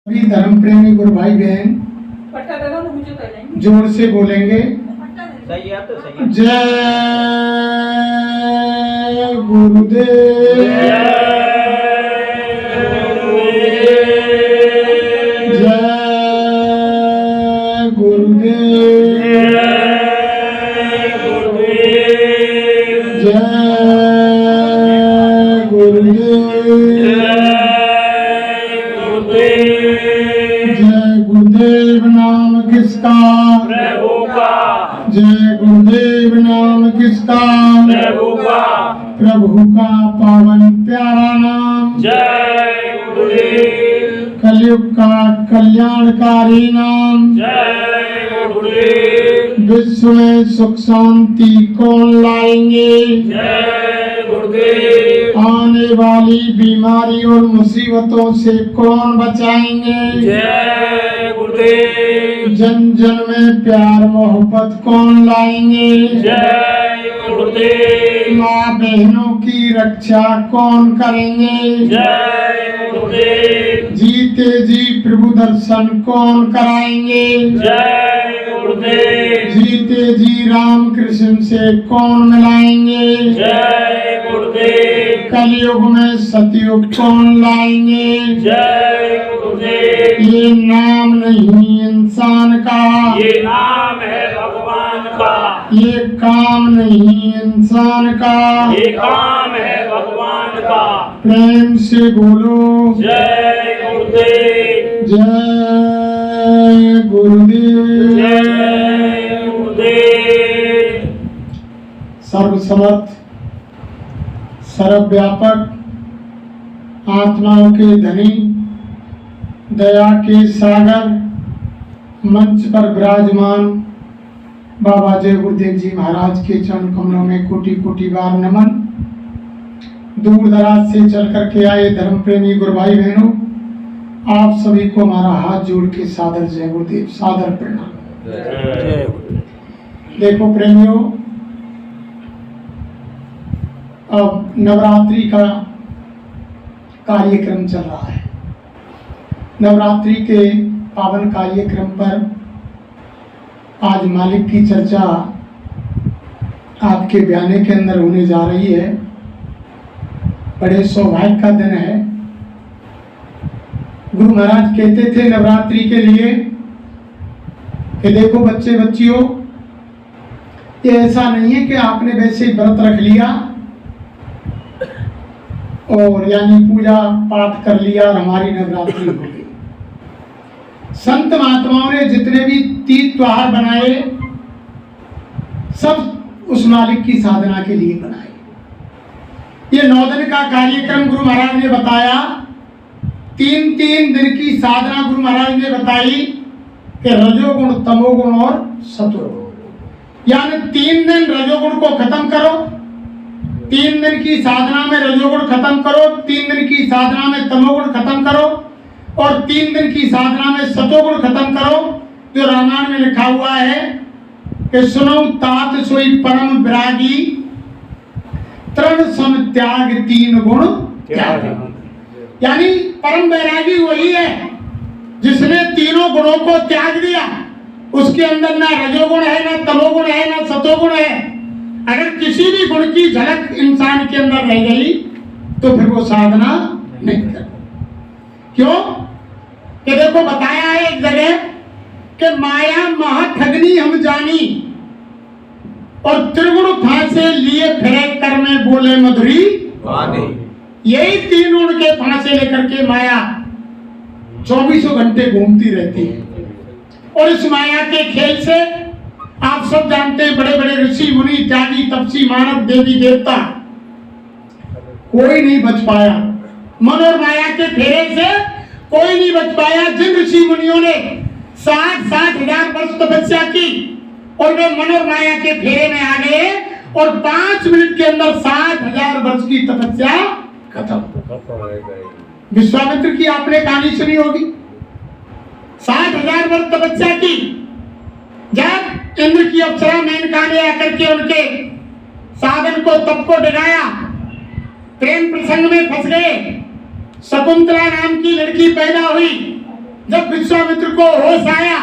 सभी धर्म प्रेमी गुरु भाई बहन जोर से बोलेंगे जय गुरुदेव, जय गुरुदेव, जय गुरुदेव। जय गुरुदेव नाम किसका? प्रभु का। जय गुरुदेव नाम किसका? प्रभु का। प्रभु का पावन प्यारा नाम। जय गुरुदेव। कलयुग का कल्याणकारी नाम। जय गुरुदेव। विश्व में सुख शांति कौन लाएंगे? जय गुरुदेव। आने वाली बीमारी और मुसीबतों से कौन बचाएंगे? जय गुरुदेव। जन जन में प्यार मोहब्बत कौन लाएंगे? जय गुरुदेव। माँ बहनों की रक्षा कौन करेंगे? जय गुरुदेव। जीते जी प्रभु दर्शन कौन कराएंगे? जय गुरुदेव। जीते जी राम कृष्ण से कौन मिलाएंगे? जय गुरुदेव। कलयुग में सतयुग कौन लाएंगे? जय गुरुदेव। ये नाम नहीं इंसान का, ये नाम है भगवान का। ये काम नहीं इंसान का, ये काम है भगवान का। प्रेम से बोलो जय गुरुदेव। जय गुरुदेव। जय गुरुदेव। सर्वसमर्थ सर्वव्यापक आत्माओं के धनी दया के सागर मंच पर विराजमान बाबा जय गुरुदेव जी महाराज के चरण कमलों में कोटि कोटि बार नमन। दूर दराज से चल करके आए धर्म प्रेमी गुरु भाई बहनों, आप सभी को हमारा हाथ जोड़ के सादर जय गुरुदेव, सादर प्रणाम। देखो प्रेमियों, अब नवरात्रि का कार्यक्रम चल रहा है। नवरात्रि के पावन कार्यक्रम पर आज मालिक की चर्चा आपके बयाने के अंदर होने जा रही है। बड़े सौभाग्य का दिन है। गुरु महाराज कहते थे नवरात्रि के लिए कि देखो बच्चे बच्चियों, ये ऐसा नहीं है कि आपने वैसे ही व्रत रख लिया और यानी पूजा पाठ कर लिया और हमारी नवरात्रि हो गई। संत महात्माओं ने जितने भी तीर्थ त्योहार बनाए सब उस मालिक की साधना के लिए बनाए। ये 9 दिन का कार्यक्रम गुरु महाराज ने बताया। 3 दिन की साधना गुरु महाराज ने बताई कि रजोगुण, तमोगुण और सतोगुण, यानी 3 दिन रजोगुण को खत्म करो, 3 दिन की साधना में रजोगुण खत्म करो, 3 दिन की साधना में तमोगुण खत्म करो और 3 दिन की साधना में सतोगुण खत्म करो। जो रामायण में लिखा हुआ है कि सुनो तात सोई परम विरागी, तृण सम त्याग 3 गुण त्याग। यानी परम वैरागी वही है जिसने तीनों गुणों को त्याग दिया। उसके अंदर ना रजोगुण है, ना तमोगुण है, ना सतोगुण है। अगर किसी भी गुण की झलक इंसान के अंदर रह गई तो फिर वो साधना नहीं कर। क्यों? कि देखो बताया है एक जगह कि माया महाठगनी हम जानी और त्रिगुण फांसे लिए फिरे कर में बोले मधुरी वाणी। यही 3 गुण के फांसे लेकर के माया 24 घंटे घूमती रहती है। और इस माया के खेल से आप सब जानते हैं, बड़े बड़े ऋषि मुनि त्यागी तपसी मानव देवी देवता कोई नहीं बच पाया। मन और माया के फेरे से कोई नहीं बच पाया। जिन ऋषि मुनियों ने 60 हजार वर्ष तपस्या की और वे मन और माया के फेरे में आ गए और 5 मिनट के अंदर 60,000 वर्ष की तपस्या खत्म। विश्वामित्र की आपने कहानी सुनी होगी। 60,000 वर्ष तपस्या की। जब इंद्र की अप्सरा मेनका ने आकर के उनके साधन को, तप को डिगाया, प्रेम प्रसंग में फंस गए। शकुंतला नाम की लड़की पैदा हुई जब विश्वामित्र को होश आया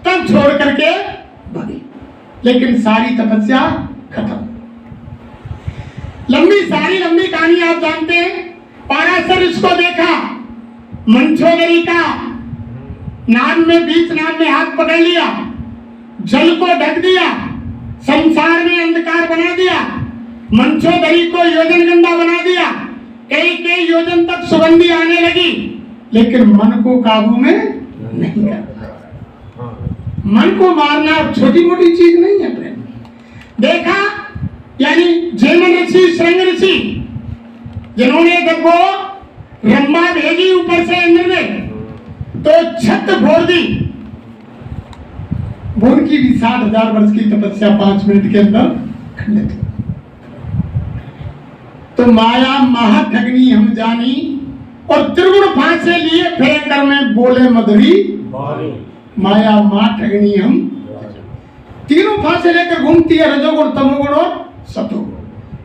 तब छोड़ करके भागे, लेकिन सारी तपस्या खत्म। सारी लंबी कहानी आप जानते हैं। पाराशर इसको देखा, मंचोदरी का नाम में, बीच नाम में हाथ पकड़ लिया, जल को ढक दिया, संसार में अंधकार बना दिया, मंचोदरी को योजन गंगा बना दिया, कई कई योजन तक सुगंधी आने लगी, लेकिन मन को काबू में नहीं कर। मन को मारना छोटी मोटी चीज नहीं है प्रेम। देखा, यानी जैमन ऋषि, श्रृंग ऋषि, जिन्होंने देखो रंभा भेजी ऊपर से इंद्र ने, तो छत फोड़ दी। उनकी भी 60,000 वर्ष की तपस्या 5 मिनट के अंदर खंडित। तो माया महाठगनी हम जानी, और त्रिगुण फांसे लिए फिर कर में बोले मधुरी, माया महाठगनी हम। तीनों फांसे लेकर घूमती है, रजोगुण, तमोगुण और सतोगुण।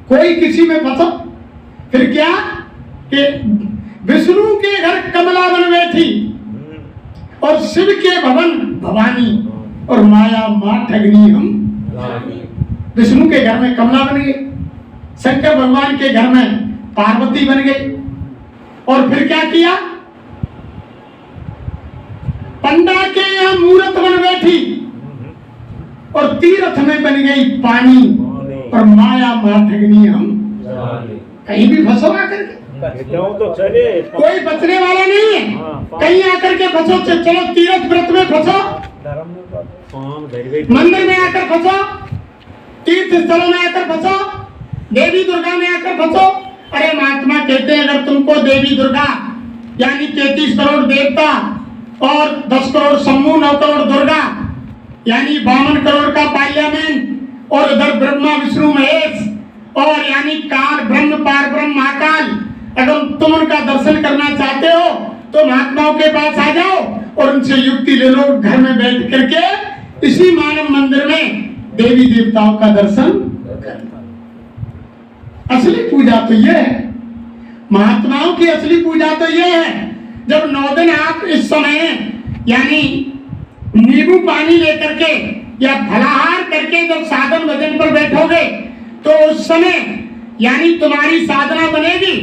कोई किसी में फंसा, फिर क्या कि विष्णु के घर कमला बन बैठी, और शिव के भवन भवानी, और माया मां ठगनी हम। विष्णु के घर में कमला बन गई, शंकर भगवान के घर में पार्वती बन गई, और फिर क्या किया, पंडा के यहाँ मूर्त बन बैठी, और तीर्थ में बन गई पानी, और माया मां ठगनी हम। कहीं भी फंसो आकर के, तो चले, कोई बचने वाला नहीं है। कहीं आकर के फंसो, चलो तीर्थ व्रत में फंसो, मंदिर में आकर फंसो, तीर्थ स्थलों में आकर फंसो, देवी दुर्गा में आकर फंसो। अरे महात्मा कहते हैं, अगर तुमको देवी दुर्गा यानी 33 करोड़ देवता और 10 करोड़ शंभु, 9 करोड़ दुर्गा यानी 52 करोड़ का पार्लियामेंट, और इधर ब्रह्मा विष्णु महेश, और यानी काल ब्रह्म पार ब्रह्म महाकाल, अगर तुम उनका दर्शन करना चाहते हो तो महात्माओं के पास आ जाओ और उनसे युक्ति ले लो। घर में बैठ करके इसी मानव मंदिर में देवी देवताओं का दर्शन कर। असली पूजा तो ये है, महात्माओं की असली पूजा तो ये है। जब 9 दिन आप इस समय यानी नींबू पानी लेकर के या फलाहार करके जब साधन भजन पर बैठोगे, तो उस समय यानी तुम्हारी साधना बनेगी।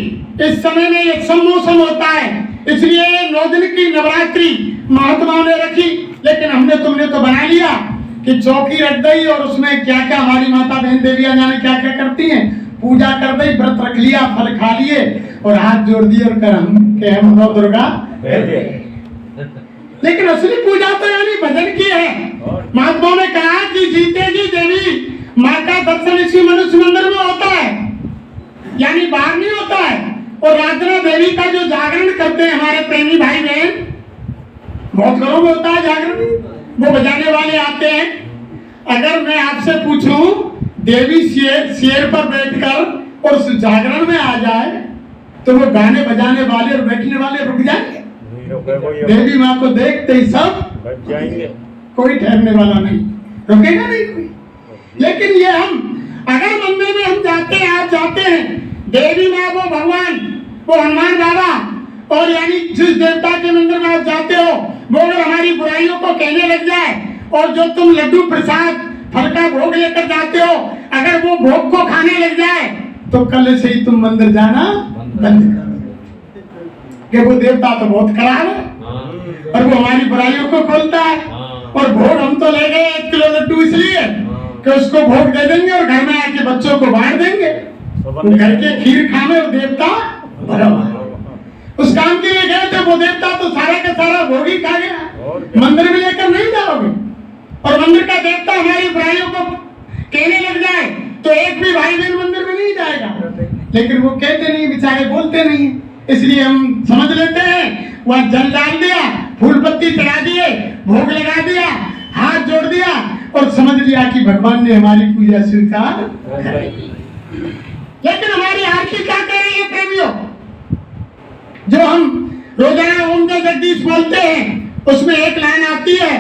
इस समय में एक सम्मोसन होता है, इसलिए 9 दिन की नवरात्रि महात्माओं ने रखी। लेकिन हमने तुमने तो बना लिया कि चौकी रख दी, और उसमें क्या क्या हमारी माता बहन देवियां जाने क्या क्या करती हैं, पूजा कर दी, व्रत रख लिया, फल खा लिए और हाथ जोड़ दिए और कर हम नौ दुर्गा। लेकिन असली पूजा तो यानी भजन की है। महात्माओं ने कहा कि जीतेगी देवी माँ का दर्शन इसी मनुष्य मंदिर में होता है, यानी बाहर नहीं होता है। और राजना देवी का जो जागरण करते हैं हमारे प्रेमी भाई बहन, बहुत घरों में होता है जागरण, वो बजाने वाले आते हैं। अगर मैं आपसे पूछूं देवी शेर पर बैठकर और उस जागरण में आ जाए, तो वो गाने बजाने वाले और बैठने वाले रुक जाएंगे। देवी माँ को देखते ही सब बच जाएंगे, कोई ठहरने वाला नहीं, रुकेगा नहीं कोई। लेकिन ये हम अगर मंदिर में हम जाते हैं, आप जाते हैं, देवी माँ वो भगवान, वो हनुमान बाबा, और यानी जिस देवता के मंदिर में आप जाते हो, वो अगर हमारी बुराइयों को कहने लग जाए, और जो तुम लड्डू प्रसाद फल का भोग लेकर जाते हो, अगर वो भोग को खाने लग जाए, तो कल से ही तुम मंदिर जाना बंद कर दो, कि वो देवता तो बहुत खराब है और वो हमारी बुराइयों को खोलता है। और भोग हम तो ले गए 1 किलो लड्डू इसलिए कि उसको भोग दे देंगे और घर में आके बच्चों को बांट देंगे, घर के खीर खाने, और देवता भरा उस काम के लिए गए थे। वो देवता तो सारा का सारा भोग ही खा गया, मंदिर में लेकर नहीं जाओगे। और मंदिर का देवता हमारी बुराइयों को कहने लग जाए, तो एक भी भाई बहन मंदिर में नहीं जाएगा। लेकिन वो कहते नहीं, बेचारे बोलते नहीं, इसलिए हम समझ लेते हैं। वह जल डाल दिया, फूल पत्ती चढ़ा दिए, भोग लगा दिया, हाथ जोड़ दिया, और समझ लिया कि भगवान ने हमारी पूजा स्वीकार कर ली। लेकिन हमारी आरती क्या कह रही है प्रेमियों? जो हम रोजाना ओम जय जगदीश बोलते हैं, उसमें एक लाइन आती है,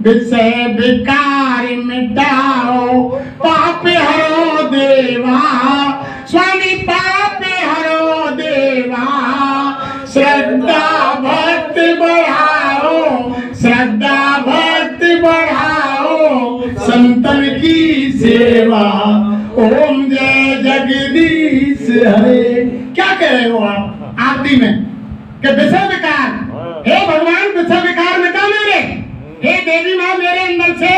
विषय विकार मिटाओ पाप हरो देवा, स्वामी पाप हरो देवा, श्रद्धा भक्ति बढ़ाओ सेवा, ओम जय जगदीश हरे। क्या कह रहे हो आप आरती में कि विषय विकार, हे भगवान विषय विकार मिटा मेरे, हे देवी माँ मेरे अंदर से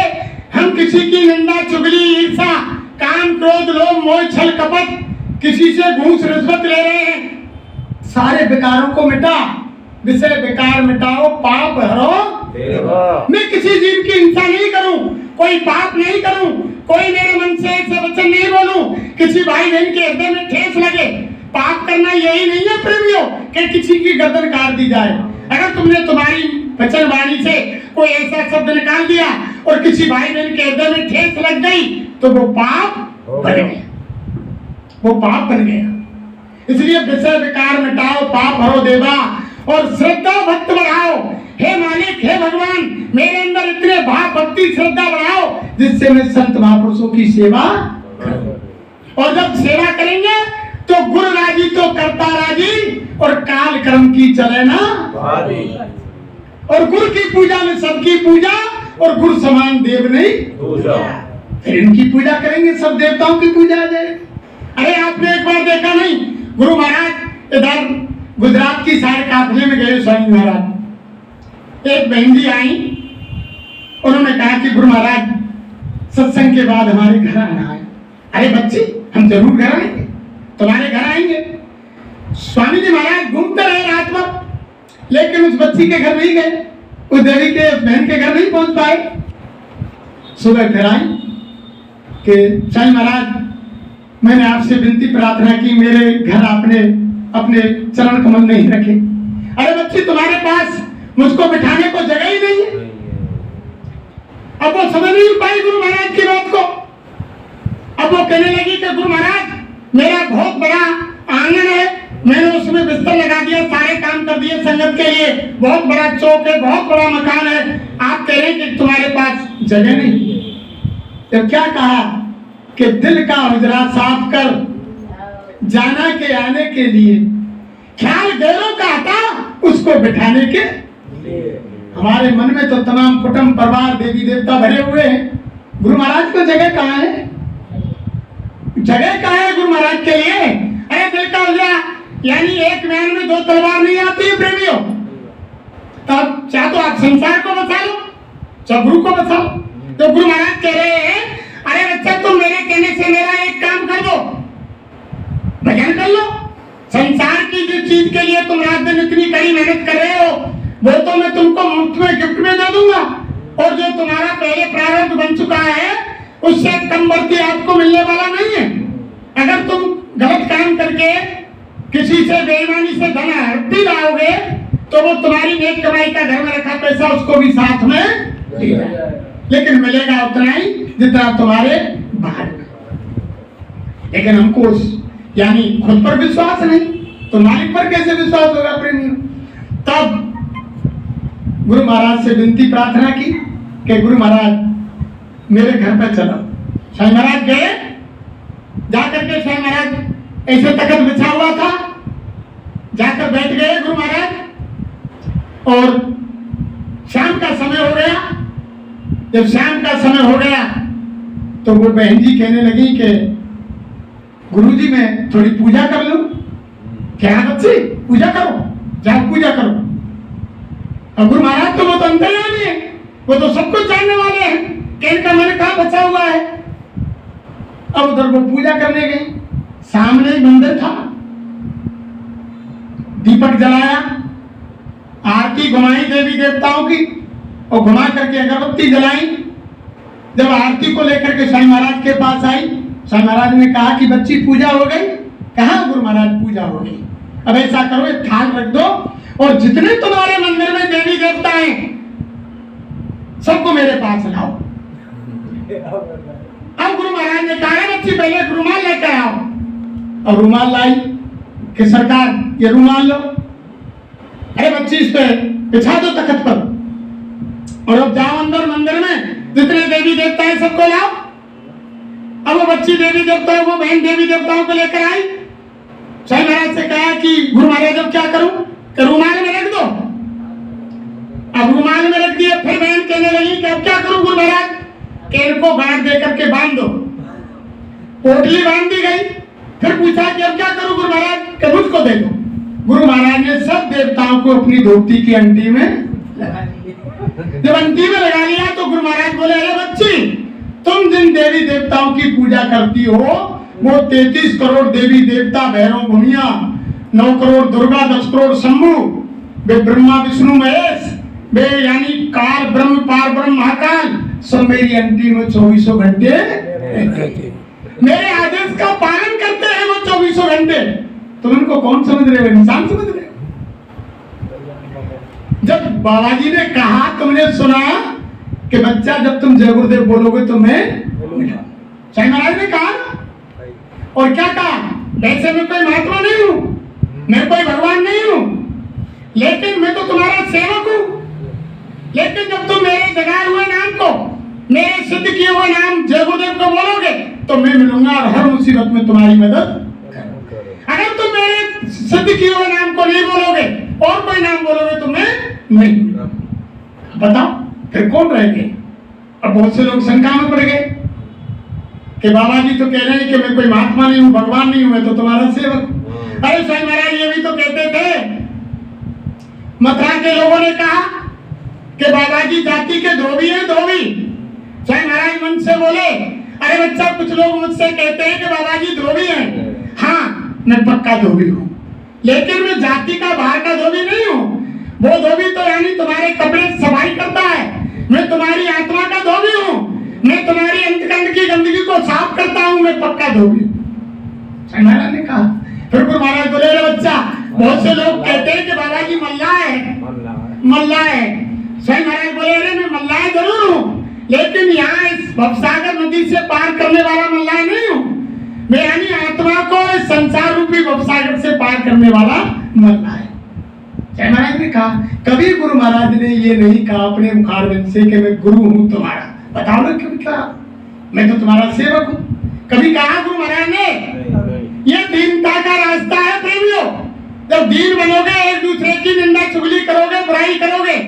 हम किसी की निंदा चुगली ईर्षा काम क्रोध लोभ मोह छल कपट किसी से घूस रिश्वत ले रहे हैं, सारे विकारों को मिटा, विषय विकार मिटाओ पाप हरो देवा। मैं किसी जीव की हिंसा नहीं करूं, कोई पाप नहीं करूं, कोई मेरे मन से ऐसे वचन नहीं बोलूं किसी भाई बहन के हृदय में ठेस लगे। पाप करना यही नहीं है प्रेमियों कि किसी की गर्दन काट दी जाए। अगर तुमने तुम्हारी वचन वाणी से कोई ऐसा शब्द निकाल दिया और किसी भाई बहन के हृदय में ठेस लग गई तो वो पाप बन गया, वो पाप बन गया। इसलिए विषय विकार मिटाओ पाप हरो देवा और श्रद्धा भक्त बढ़ाओ। हे मालिक हे भगवान मेरे अंदर इतने भाव भक्ति श्रद्धा बढ़ाओ जिससे मैं संत महापुरुषों की सेवा करूं। और जब सेवा करेंगे तो गुरु राजी तो करता राजी और काल कर्म की चले ना भारी। और गुरु की पूजा में सबकी पूजा और गुरु समान देव नहीं पूजा। फिर इनकी पूजा करेंगे सब देवताओं की पूजा आ जाएगी। अरे आपने एक बार देखा नहीं, गुरु महाराज इधर गुजरात की साइड काफिले में गए स्वामी महाराज, एक बहन जी आई, उन्होंने कहा कि गुरु महाराज सत्संग के बाद हमारे घर आना है। अरे बच्ची हम जरूर घर आएंगे, तुम्हारे घर आएंगे। स्वामी जी महाराज घूमते रहे रात भर, लेकिन उस बच्ची के घर नहीं गए, उस देवी के बहन के घर नहीं पहुंच पाए। सुबह फिर आई कि स्वामी महाराज मैंने आपसे विनती प्रार्थना की, मेरे घर आपने अपने चरण कमल नहीं रखे। अरे बच्ची तुम्हारे पास मुझको बिठाने को जगह ही नहीं है। अब वो समझ नहीं पाई गुरु महाराज की बात को। अब वो कहने लगी कि गुरु महाराज मेरा बहुत बड़ा आंगन है, मैंने उसमें बिस्तर लगा दिया, सारे काम कर दिए संगत के लिए, बहुत बड़ा चौक है, बहुत बड़ा मकान है, आप कह रहे हैं कि तुम्हारे पास जगह नहीं। तो क्या कहा कि दिल का हुजरा साफ कर जाना के आने के लिए, ख्याल गैरों का हटा उसको बिठाने के लिए। हमारे मन में तो तमाम कुटुंब परिवार देवी देवता भरे हुए हैं, गुरु महाराज को जगह कहाँ है? जगह कहाँ है गुरु महाराज के लिए? अरे दिल का हुजरा यानी एक मैन में दो तलवार नहीं आती है प्रेमियों। तब चाहे तो आप संसार को बचा लो, चाहे गुरु को बचा लो। तो गुरु महाराज कह रहे हैं अरे बच्चा तुम मेरे कहने से मेरा एक काम कर दो, भजन कर लो। संसार की जिस चीज के लिए तुम रात दिन इतनी कड़ी मेहनत कर रहे हो वो तो मैं तुमको मुफ्त में गिफ्ट में दे दूंगा, और जो तुम्हारा पहले प्रारब्ध बन चुका है उससे कम बढ़ती आपको मिलने वाला नहीं है। अगर तुम गलत काम करके किसी से बेईमानी से धन हड़पी लाओगे तो वो तुम्हारी नेक कमाई का घर में रखा पैसा उसको भी साथ में देगा, लेकिन मिलेगा उतना ही जितना तुम्हारे बाहर। लेकिन हमको यानी खुद पर विश्वास नहीं तो मालिक पर कैसे विश्वास होगा प्रेमियों? तब गुरु महाराज से विनती प्रार्थना की कि गुरु महाराज मेरे घर पर चलो। स्वामी महाराज गए, जाकर के स्वामी महाराज ऐसे तखत बिछा हुआ था, जाकर बैठ गए गुरु महाराज। और शाम का समय हो गया। जब शाम का समय हो गया तो वो बहन जी कहने लगी कि गुरुजी मैं थोड़ी पूजा कर लूं। क्या बच्ची पूजा करो, जाओ पूजा करो। अब गुरु महाराज तो वो तो अंतर्यामी है, वो तो सब कुछ जानने वाले हैं कि इनका मन कहाँ बचा हुआ है। अब उधर वो पूजा करने गई, सामने ही मंदिर था, दीपक जलाया, आरती घुमाई देवी देवताओं की और घुमा करके अगरबत्ती जलाई। जब आरती को लेकर के स्वामी महाराज के पास आई, स्वामी महाराज ने कहा कि बच्ची पूजा हो गई? कहा गुरु महाराज पूजा हो गई। अब ऐसा करो एक थाल रख दो और जितने तुम्हारे मंदिर में देवी देवता हैं सबको मेरे पास लाओ। अब गुरु महाराज ने कहा बच्ची पहले रुमाल लेकर आओ, और रुमाल लाई कि सरकार ये रुमाल लो। अरे बच्ची इस पे बिछा दो तखत पर, और अब जाओ अंदर मंदिर में जितने देवी देवता हैं सबको लाओ। अब वो बच्ची देवी देवताओं को बहन देवी देवताओं को लेकर आई। स्वामी महाराज से कहा कि गुरु महाराज अब क्या करूं? कि रुमाल में रख दो। अब रुमाल में रख दिया। फिर बहन कहने लगी कि अब क्या करूं गुरु महाराज? कि इनको गांठ दे करके बांध दो। पोटली बांध दी गई। फिर पूछा कि अब क्या करूं गुरु महाराज, कि मुझको दे दो। गुरु महाराज ने सब देवताओं को अपनी धोती की अंटी में लगा लिया। जब अंटी में लगा लिया तो गुरु महाराज बोले, अरे बच्ची, तुम जिन देवी देवताओं की पूजा करती हो वो 33 करोड़ देवी देवता, भैरव भूमिया, 9 करोड़ दुर्गा, 10 करोड़ शंभु, वे ब्रह्मा विष्णु महेश, वे यानी काल ब्रह्म पार ब्रह्म महाकाल, सब मेरी अंटी में 24 घंटे मेरे आदेश का पालन करते हैं वो 24 घंटे। तुम उनको कौन समझ रहे हो, इंसान समझ रहे हो? जब बाबा जी ने कहा, तुमने सुना कि बच्चा जब तुम जय गुरुदेव बोलोगे तो मैं, साईं महाराज ने कहा और क्या कहा, वैसे मैं कोई महात्मा नहीं हूं, मैं कोई भगवान नहीं हूं, लेकिन मैं तो तुम्हारा सेवक हूं। लेकिन जब तुम मेरे जगाए हुए नाम को, मेरे सिद्ध किए हुए नाम जय गुरुदेव को बोलोगे तो मैं मिलूंगा और हर मुसीबत में तुम्हारी मदद। अगर तुम मेरे सिद्ध किए हुए नाम को नहीं बोलोगे और कोई नाम बोलोगे तो मैं नहीं। बताओ फिर कौन रहेंगे? अब बहुत से लोग शंका में पड़ गए कि बाबा जी तो कह रहे हैं कि मैं कोई महात्मा नहीं हूं, भगवान नहीं हूं, मैं तो तुम्हारा सेवक हूं। अरे साईं महाराज ये भी तो कहते थे, मथुरा के लोगों ने कहा कि बाबा जी जाति के धोबी हैं, धोबी। साईं महाराज मन से बोले, अरे बच्चा, कुछ लोग मुझसे कहते हैं कि बाबा जी धोबी हैं। हाँ, मैं पक्का धोबी हूँ, लेकिन मैं जाति का बाहर का धोबी नहीं हूँ। वो धोबी तो यानी तुम्हारे कपड़े सफाई करता है, मैं तुम्हारी आत्मा का धोबी हूँ, मैं तुम्हारी अंतकंठ की गंदगी को साफ करता हूँ, मैं पक्का धोबी हूँ। साईं महाराज ने कहा। फिर गुरु महाराज बोले, अरे बच्चा, बहुत से लोग कहते हैं कि बाबा जी मल्ला है, मल्ला है। साईं महाराज बोले, अरे मैं मल्लाह जरूर हूँ, लेकिन यहाँ इस भवसागर नदी से पार करने वाला मल्लाह नहीं हूँ। मैं यानी आत्मा को इस संसार रूपी भवसागर से पार करने वाला मल्लाह है। साईं महाराज ने कहा, कभी गुरु महाराज ने ये नहीं कहा अपने मुखारविंद से कि मैं गुरु हूँ तुम्हारा। बताओ ना कभी कहा, मैं तो तुम्हारा सेवक हूँ। कभी कहा गुरु महाराज ने? ये दीनता का रास्ता है प्रेमियों। जब दीन बनोगे, एक दूसरे की निंदा चुगली करोगे, बुराई करोगे।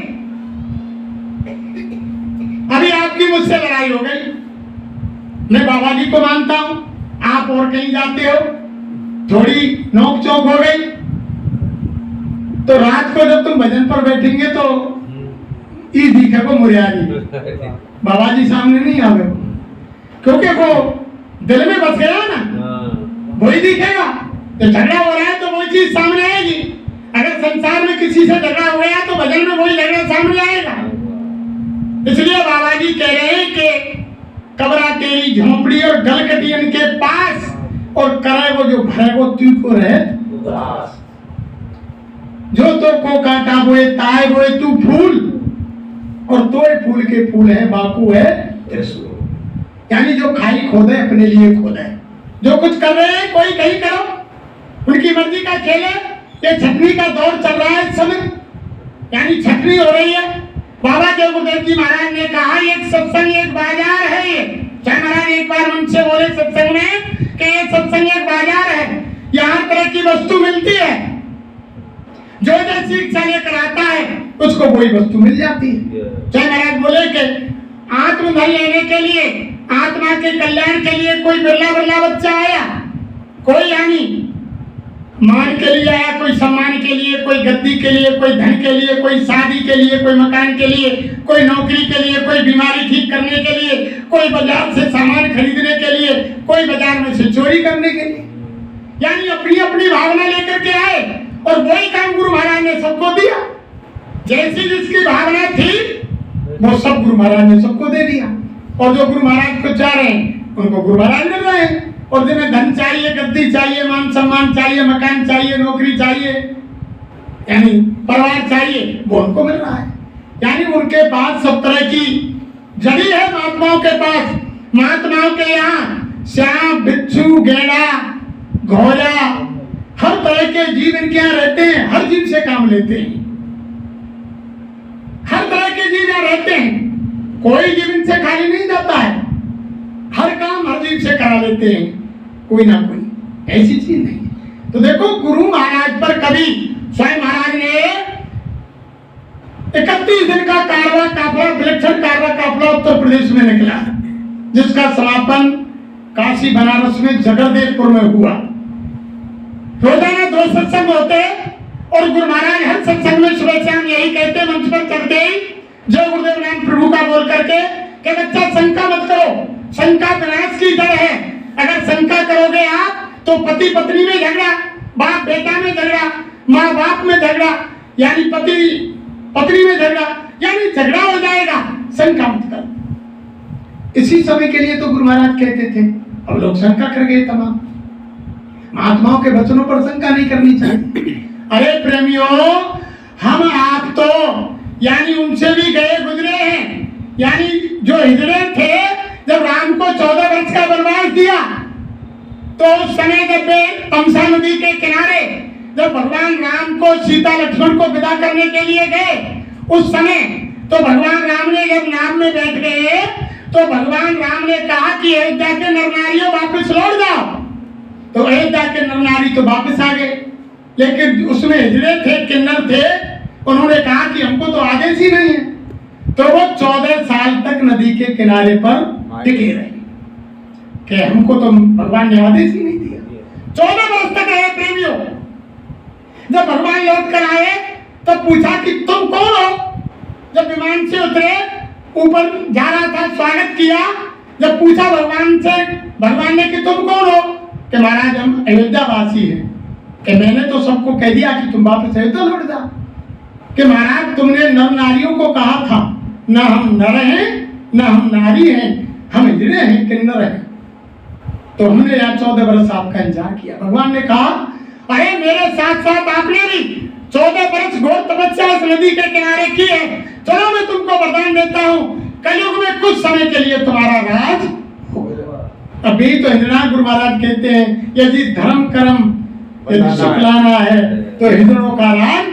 अभी आपकी मुझसे लड़ाई हो गई, मैं बाबा जी को मानता हूं, आप और कहीं जाते हो, थोड़ी नोक चोक हो गई, तो रात को जब तुम भजन पर बैठेंगे तो ई दिखेगा मुरियारी, बाबा जी सामने नहीं आवे, क्योंकि वो दिल में बस गया ना, वही दिखेगा। तो झगड़ा हो रहा है तो वही चीज सामने आएगी। अगर संसार में किसी से झगड़ा हो गया तो भजन में वही झगड़ा सामने आएगा। इसलिए बाबा जी कह रहे हैं कि कबरा तेरी झोंपड़ी और गलकटियन के पास, और करे वो जो भरे वो तू को रहे उदास। जो तो को काटा बोए ताए बोए तू फूल, और तोय फूल के फूल है बापू है त्रिशूल। यानी जो खाई खोदे अपने लिए खोदे, जो कुछ कर रहे हैं कोई कहीं करो, उनकी मर्जी का खेल है। ये छटनी का दौर चल रहा है इस समय, यानी छटनी हो रही है। बाबा जय गुरुदेव जी महाराज ने कहा, एक सत्संग एक बाजार है। ये साईं महाराज एक बार मन से बोले सत्संग में कि ये सत्संग एक बाजार है, यहाँ तरह की वस्तु मिलती है, जो जैसी इच्छा लेकर आता है उसको वही वस्तु मिल जाती है। साईं महाराज बोले कि आत्मधन लेने के लिए, आत्मा के कल्याण के लिए कोई बिरला बिरला बच्चा आया, कोई यानी मान के लिए आया, कोई सम्मान के लिए, कोई गद्दी के लिए, कोई धन के लिए, कोई शादी के लिए, कोई मकान के लिए, कोई नौकरी के लिए, कोई बीमारी ठीक करने के लिए, कोई बाजार से सामान खरीदने के लिए, कोई बाजार में से चोरी करने के लिए, यानी अपनी अपनी भावना लेकर के आए, और वही काम गुरु महाराज ने सबको दिया। जैसी जिसकी भावना थी वो सब गुरु महाराज ने सबको दे दिया, और जो गुरु महाराज को चाह रहे हैं उनको गुरु महाराज मिल रहे हैं। और जिन्हें धन चाहिए, गद्दी चाहिए, मान सम्मान चाहिए, मकान चाहिए, नौकरी चाहिए, यानी परिवार चाहिए, वो उनको मिल रहा है। यानी उनके पास सब तरह की जड़ी है। महात्माओं के पास, महात्माओं के यहाँ सांप, बिच्छू, गेड़ा, घोड़ा, हर तरह के जीव इनके यहाँ रहते हैं, हर जीव से काम लेते हैं, हर तरह के जीव यहाँ रहते हैं, कोई जीव इनसे खाली नहीं जाता है, हर काम हर जीव से करा लेते हैं, कोई ना कोई ऐसी चीज नहीं। तो देखो गुरु महाराज पर कभी साईं महाराज ने 31 दिन का कारवा काफला, विलक्षण कारवा काफला उत्तर प्रदेश में निकला, जिसका समापन काशी बनारस में जगरदेवपुर में हुआ। रोजाना 2 सत्संग होते और गुरु महाराज हर सत्संग में सुबह शाम यही कहते, मंच पर चढ़ते ही जय गुरुदेव नाम प्रभु का बोल करके कि बच्चा शंका मत करो, शंका विनाश की जड़ है। अगर शंका करोगे आप तो पति पत्नी में झगड़ा, बाप बेटा में झगड़ा, माँ बाप में झगड़ा, यानी पति पत्नी में झगड़ा, यानी झगड़ा हो जाएगा। शंका मत कर। इसी समय के लिए तो गुरु महाराज कहते थे, अब लोग शंका कर गए तमाम। महात्माओं के वचनों पर शंका नहीं करनी चाहिए। अरे प्रेमियों, हम आप तो यानी उनसे भी गए गुजरे हैं। यानी जो हिजड़े थे, जब राम को 14 वर्ष का वनवास दिया तो उस समय जब वे तमसा नदी के किनारे जब भगवान राम को सीता लक्ष्मण को विदा करने के लिए गए, उस समय तो भगवान राम ने जब नाव में बैठ गए तो भगवान राम ने कहा कि अयोध्या के नर नारियों वापस लौट जाओ। तो अयोध्या के नर नारी तो वापस आ गए, लेकिन उसमें हिजड़े थे, किन्नर थे, उन्होंने कहा कि हमको तो आदेश ही नहीं है। तो वो 14 साल तक नदी के किनारे पर टिके रहे कि हमको तो भगवान ने आदेश ही नहीं दिया। 14 वर्ष तक रहे प्रेमियों। जब भगवान लौट कर आए तब पूछा कि तुम कौन हो। जब विमान से उतरे, ऊपर जा रहा था, स्वागत किया। जब पूछा भगवान से, भगवान ने कि तुम कौन हो, कि महाराज हम अयोध्या वासी हैं। कि मैंने तो सबको कह दिया कि तुम वापस अयोध्या लौट जाओ। कि महाराज तुमने नर नारियों को कहा था, न हम नर हैं न हम नारी हैं, हम हिजड़े हैं, किन्नर हैं। तो हमने यहाँ 14 वर्ष आपका इंतजार किया। भगवान ने कहा, अरे मेरे साथ साथ आपने भी 14 वर्ष घोर तपस्या इस नदी के किनारे की है। चलो मैं तुमको वरदान देता हूँ, कलयुग में कुछ समय के लिए तुम्हारा राज होगा। अभी तो हिजड़ा गुरु महाराज कहते हैं, यदि धर्म कर्म यदि सुखलाना है तो हिजड़ों का राज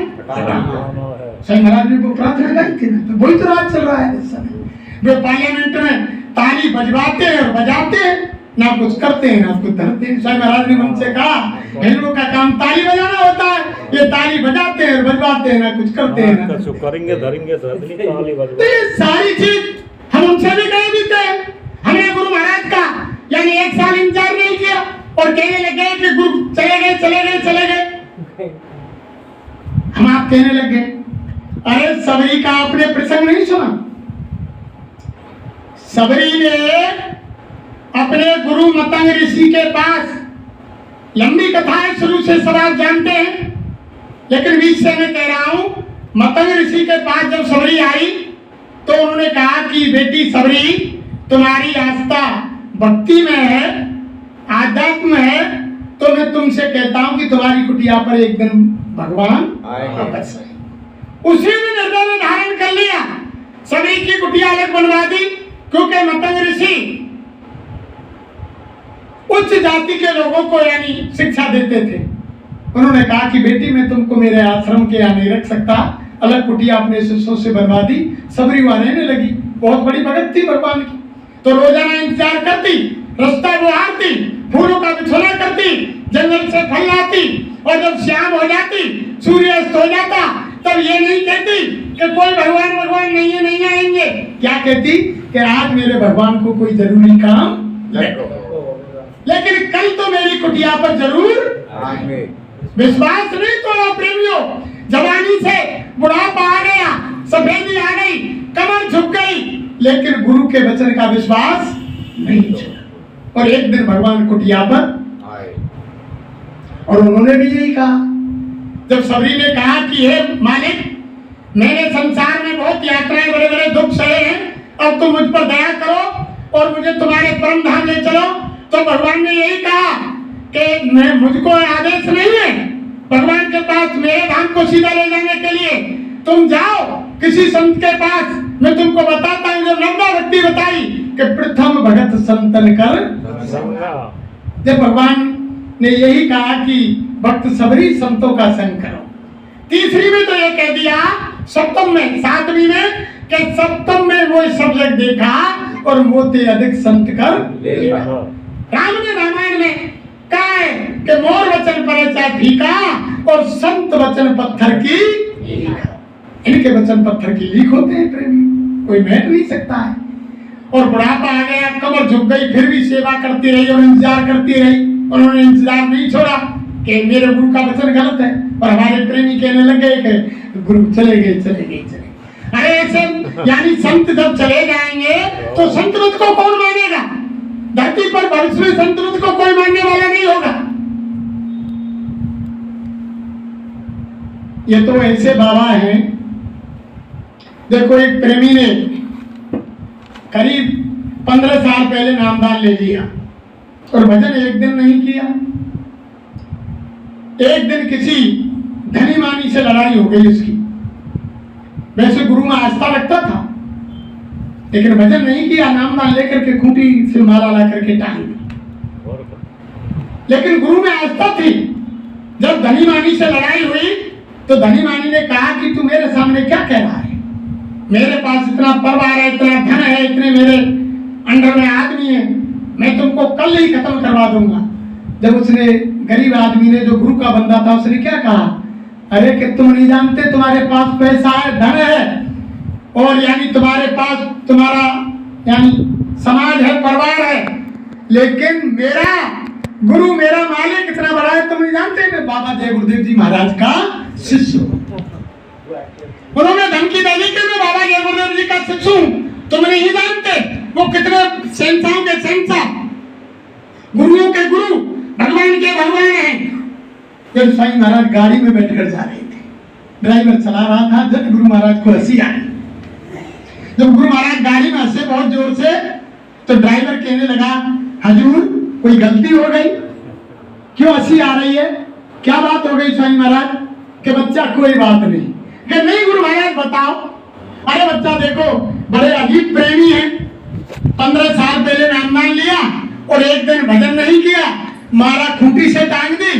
सही। महाराज ने वो प्रार्थना गाई थी ना, तो वही तो राज चल रहा है इस समय। वे पार्लियामेंट में ताली बजवाते हैं और बजाते हैं, ना कुछ करते हैं ना कुछ धरते हैं। सही महाराज ने उनसे कहा, हिजड़ों का काम ताली बजाना होता है, ये ताली बजाते हैं और बजवाते हैं, ना कुछ करते हैं ना कुछ करेंगे, धरेंगे, ताली बजवा। तो ये सारी चीज हम उनसे भी गए भी थे। हमने गुरु महाराज का यानी 1 साल इंतजार नहीं किया और कहने लगे कि गुरु चले गए चले गए चले गए। हम आप कहने लगे, अरे सबरी का आपने प्रसंग नहीं सुना। सबरी ने अपने गुरु मतंग ऋषि के पास, लंबी कथा है, शुरू से सब आप जानते हैं, लेकिन बीच से मैं कह रहा हूं, मतंग ऋषि के पास जब सबरी आई तो उन्होंने कहा कि बेटी सबरी, तुम्हारी आस्था भक्ति में है, आध्यात्म है, तो मैं तुमसे कहता हूं कि तुम्हारी कुटिया पर एक दिन भगवान आएगा। उसी ने निर्णय में धारण कर लिया, सबरी की कुटिया अलग बनवा दी, क्योंकि मतंग ऋषि उच्च जाति के लोगों को यानी शिक्षा देते थे। उन्होंने कहा कि बेटी मैं तुमको मेरे आश्रम के यहाँ नहीं रख सकता, अलग कुटिया अपने शिष्यों से बनवा दी। सबरी वहां रहने लगी, बहुत बड़ी भगत थी भगवान की। तो रोजाना इंतजार करती, रास्ता बुहारती, फूलों का बिछोना करती, जंगल से फल लाती, और जब शाम हो जाती, सूर्य अस्त हो जाता, तब ये नहीं कहती कि कोई भगवान भगवान नहीं है, नहीं आएंगे। क्या कहती कि आज मेरे भगवान को कोई जरूरी काम लगो, लेकिन कल तो मेरी कुटिया पर जरूर आएंगे। विश्वास नहीं तोड़ा प्रेमियों। जवानी से बुढ़ापा आ गया, सफेदी आ गई, कमर झुक गई, लेकिन गुरु के वचन का विश्वास नहीं छोड़ा। और एक दिन भगवान कुटिया पर आए और उन्होंने भी यही कहा। जब सबरी ने कहा कि हे मालिक, मैंने संसार में बहुत यात्राएं, बड़े बड़े दुख सहे हैं, अब तुम मुझ पर दया करो और मुझे तुम्हारे परम धाम ले चलो। तो भगवान ने यही कहा कि मैं, मुझको आदेश नहीं है भगवान के पास मेरे धाम को सीधा ले जाने के लिए। तुम जाओ किसी संत के पास, मैं तुमको बताता हूँ जो नवदा भक्ति बताई कि प्रथम भगत संतन कर। जब भगवान ने यही कहा कि भक्त सबरी संतों का संग करो। तीसरी में तो ये कह दिया, सप्तम में, 7वीं में, कि सप्तम में वो सब्जेक्ट देखा और मोते अधिक संत कर ले। राम ने रामायण में कहा है कि मोर वचन पर चाहे फीका और संत वचन पत्थर की लीक। इनके वचन पत्थर की लीक होते हैं प्रेमी, कोई बैठ नहीं सकता है। और बुढ़ापा आ गया, बरोबर झुक गई, फिर भी सेवा करती रही और इंतजार करती रही। उन्होंने इंतजार नहीं छोड़ा कि मेरे गुरु का वचन गलत है, और हमारे प्रेमी कहने लगे कि गुरु चले गए चले गए चले गए। अरे ऐसे यानी संत जब चले जाएंगे तो संतुलित को कौन मानेगा? धरती पर भविष्य में संतुलित को कोई मानने वाला नहीं होगा। ये तो ऐसे बाबा हैं। देखो एक प्रेमी ने करीब 15 साल पहले नामदान ले लिया और भजन एक दिन नहीं किया। एक दिन किसी धनी मानी से लड़ाई हो गई उसकी। वैसे गुरु में आस्था रखता था, लेकिन भजन नहीं किया, नामदान लेकर के खूंटी से माला ला करके टांग दी। लेकिन गुरु में आस्था थी। जब धनी मानी से लड़ाई हुई तो धनी मानी ने कहा कि तू मेरे सामने क्या कह रहा है? मेरे पास इतना परिवार है, इतना धन है, इतने मेरे अंडर में आदमी है, मैं तुमको कल ही खत्म करवा दूंगा। जब उसने गरीब आदमी ने, जो गुरु का बंदा था, उसने क्या कहा? अरे कि तुम नहीं जानते, तुम्हारे पास पैसा है, धन है, और यानी तुम्हारे पास तुम्हारा यानी समाज है, परिवार है, लेकिन मेरा गुरु, मेरा मालिक इतना बड़ा है, तुम नहीं जानते। मैं बाबा जय गुरुदेव जी महाराज का शिष्य हूँ। उन्होंने धमकी दे दी कि मैं बाबा जय गुरुदेव जी का शिष्य हूँ, तुम नहीं जानते वो कितने शहंशाहों के शहंशाह, गुरुओं के गुरु, भगवान के भगवान हैं। जब स्वामी महाराज गाड़ी में बैठकर जा रहे थे, ड्राइवर चला रहा था, जब गुरु महाराज को हंसी आई। जब गुरु महाराज गाड़ी में हंसे बहुत जोर से, तो ड्राइवर कहने लगा, हजूर कोई गलती हो गई? क्यों हंसी आ रही है? क्या बात हो गई स्वामी महाराज? कि बच्चा कोई बात नहीं। कि नहीं गुरु महाराज बताओ। अरे बच्चा देखो, बड़े अजीब प्रेमी हैं, 15 साल पहले नामदान लिया और एक दिन भजन नहीं किया, मारा खूंटी से टांग दी,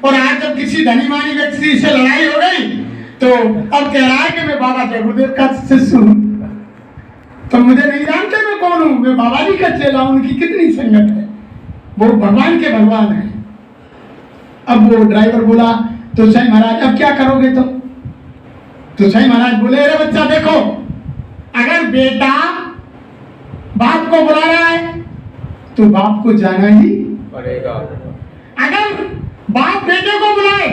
और आज जब किसी धनी मानी व्यक्ति से लड़ाई हो गई तो अब कह रहा है कि मैं बाबा जय गुरुदेव का शिष्य हूँ। तो मुझे नहीं जानते मैं कौन हूँ? मैं बाबा जी का चेला हूँ। उनकी कितनी संगत है, वो भगवान के भगवान है। अब वो ड्राइवर बोला, तो साईं महाराज अब क्या करोगे? तो साईं महाराज बोले, अरे बच्चा देखो, अगर बेटा बाप को बुला रहा है तो बाप को जाना ही पड़ेगा। अगर बाप बेटे को बुलाए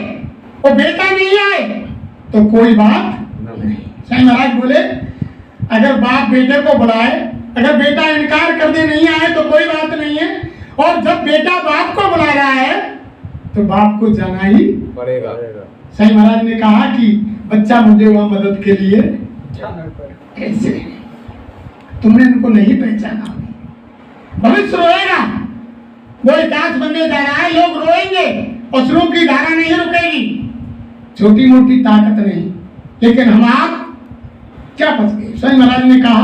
और बेटा नहीं आए तो कोई बात नहीं। साईं महाराज बोले, अगर बाप बेटे को बुलाए, अगर बेटा इनकार कर दे नहीं आए तो कोई बात नहीं है, और जब बेटा बाप को बुला रहा है तो बाप को जाना ही पड़ेगा। साईं महाराज ने कहा कि बच्चा मुझे वहां मदद के लिए कैसे, तुमने इनको नहीं पहचाना, भविष्य रोएगा, वो इतिहास बनने जा रहा है, लोग रोएंगे, असुरों की धारा नहीं रुकेगी, छोटी मोटी ताकत नहीं। लेकिन हम आप क्या फंस गए? साईं महाराज ने कहा,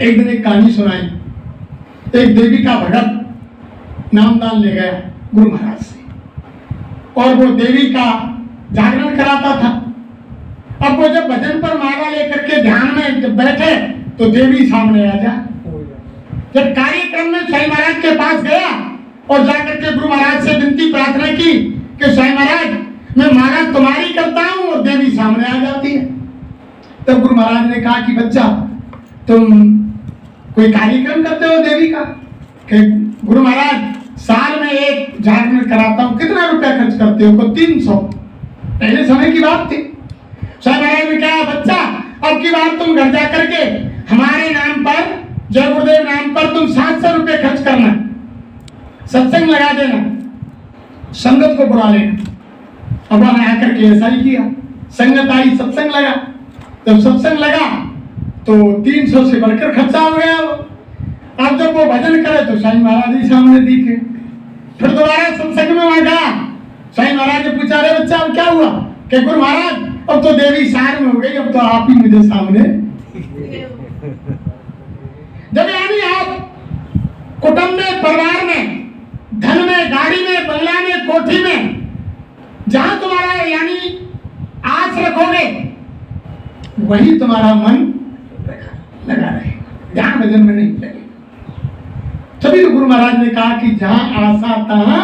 एक दिन एक कहानी सुनाई। एक देवी का भगत नामदान ले गया गुरु महाराज से, और वो देवी का जागरण कराता था। अब वो जब भजन पर माला लेकर के ध्यान में जब बैठे तो देवी सामने आ जा। जब कार्यक्रम में साईं महाराज के पास गया और जाकर के गुरु महाराज से विनती प्रार्थना की कि साईं महाराज मैं माला तुम्हारी करता हूँ, और देवी सामने आ जाती है। तब गुरु महाराज ने कहा कि बच्चा तुम कोई कार्यक्रम करते हो देवी का? कि गुरु महाराज साल में एक जागरण कराता हूँ। कितना रुपया खर्च करते हो? को 300। पहले समय की बात थी। साईं महाराज ने कहा, बच्चा अब की बार तुम घर जाकर के हमारे नाम पर, जय गुरुदेव नाम पर तुम 700 रुपये खर्च करना, सत्संग लगा देना, संगत को बुला लेना। अब वहां आकर के ऐसा ही किया, संगत आई, सत्संग लगा। जब सत्संग लगा तो 300 से बढ़कर खर्चा हो गया। अब जब वो भजन करे तो साईं महाराज ही सामने दिखे। फिर दोबारा सत्संग में वहां गया, साईं महाराज ने पूछा, अरे बच्चा अब क्या हुआ? कि गुरु महाराज अब तो देवी सार में हो गई, अब तो आप ही मुझे सामने। जब यानी आप कुटुंब में, परिवार में, धन में, गाड़ी में, बंगला में, कोठी में, जहां तुम्हारा यानी आस रखोगे वही तुम्हारा मन लगा रहेगा, जहां भजन में नहीं लगेगा। तभी तो गुरु महाराज ने कहा कि जहां आशा तहां,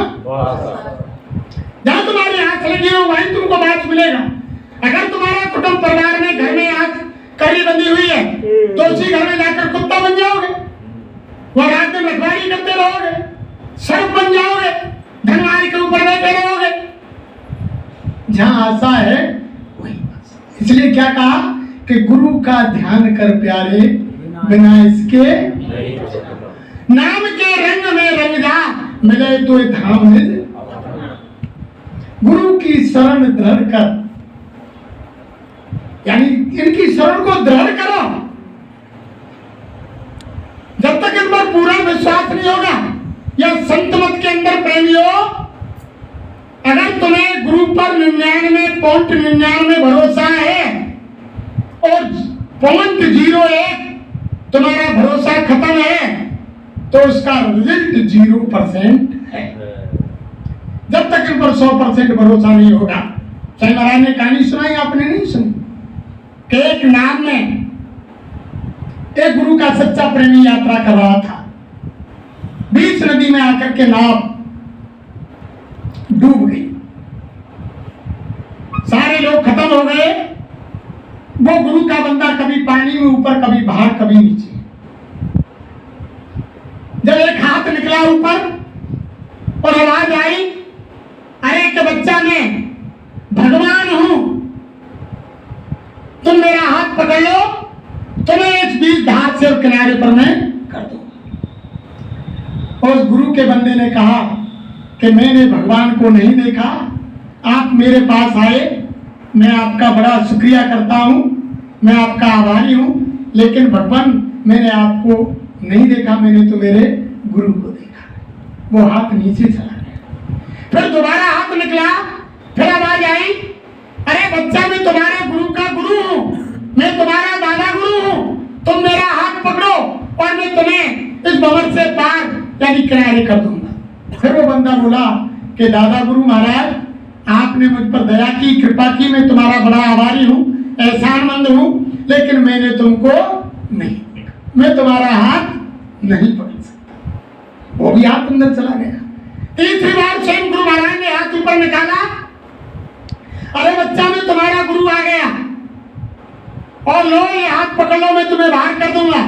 जहां तुम्हारी आंख लगी हो वहीं तुमको बात मिलेगा। अगर तुम्हारा कुटुंब परिवार में, घर में आंख कड़ी बंधी हुई है तो उसी घर में जाकर कुत्ता बन जाओगे। वह रात में रखवाली करते रहोगे, सर्प बन जाओगे, धनवारी के ऊपर बैठे रहोगे। जहां आशा है वही आशा। इसलिए क्या कहा कि गुरु का ध्यान कर प्यारे, बिना इसके नाम के रंग में रंग जा, मिले तो धाम निज। गुरु की शरण दृढ़ कर, यानी इनकी शरण को दृढ़ करो। जब तक इन पर पूरा विश्वास नहीं होगा, या संत मत के अंदर प्रेमियों, अगर तुम्हें गुरु पर 99.99 भरोसा है और 0.01 तुम्हारा भरोसा खत्म है, तो उसका रिजल्ट 0% है। जब तक इन पर 100% भरोसा नहीं होगा। साईं महाराज ने कहानी सुनाई, आपने नहीं सुनी, कि एक नाव में एक गुरु का सच्चा प्रेमी यात्रा कर रहा था। बीच नदी में आकर के नाव डूब गई, सारे लोग खत्म हो गए। वो गुरु का बंदा कभी पानी में ऊपर, कभी बाहर, कभी नीचे। जब एक हाथ निकला ऊपर और आवाज आई, अरे के बच्चा मैं भगवान हूं, तुम मेरा हाथ पकड़ लो, तुम्हें इस बीच धार से किनारे पर मैं कर दूं। और उस गुरु के बंदे ने कहा कि मैंने भगवान को नहीं देखा, आप मेरे पास आए, मैं आपका बड़ा शुक्रिया करता हूं, मैं आपका आभारी हूं, लेकिन भगवान मैंने आपको नहीं देखा, मैंने तो मेरे गुरु को देखा। वो हाथ नीचे चला गया। फिर दोबारा हाथ निकला, फिर आवाज आई, अरे बच्चा मैं तुम्हारे गुरु का गुरु हूं, मैं तुम्हारा दादा गुरु हूं, तुम मेरा हाथ पकड़ो और मैं तुम्हें इस भंवर से पार यानी किनारे कर दूंगा। फिर वो बंदा बोला कि दादा गुरु महाराज, आपने मुझ पर दया की, कृपा की, मैं तुम्हारा बड़ा आभारी हूं, एहसानमंद हूं, लेकिन मैंने तुमको नहीं देखा, मैं तुम्हारा हाथ नहीं पकड़ सकता। वो भी हाथ अंदर चला गया। तीसरी बार स्वयं गुरु महाराज ने हाथ ऊपर निकाला, अरे बच्चा मैं तुम्हारा गुरु आ गया, और लो ये हाथ पकड़ लो, मैं तुम्हें बाहर कर दूंगा।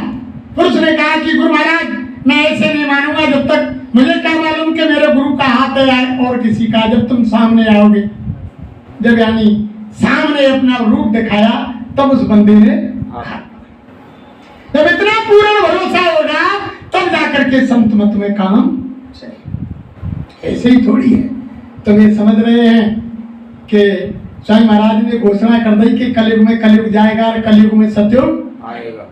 फिर उसने कहा कि गुरु महाराज मैं ऐसे नहीं मानूंगा जब तक मुझे क्या मालूम कि मेरे गुरु का हाथ है और किसी का। जब तुम सामने आओगे, जब यानी सामने अपना रूप दिखाया, तब उस बंदे ने जब इतना पूर्ण भरोसा होगा तब जाकर के संत मत में काम चले। ऐसे ही थोड़ी है। तुम ये समझ रहे हैं कि स्वामी महाराज ने घोषणा कर दी कि कलयुग में कलयुग जाएगा और कलयुग में सतयुग आएगा,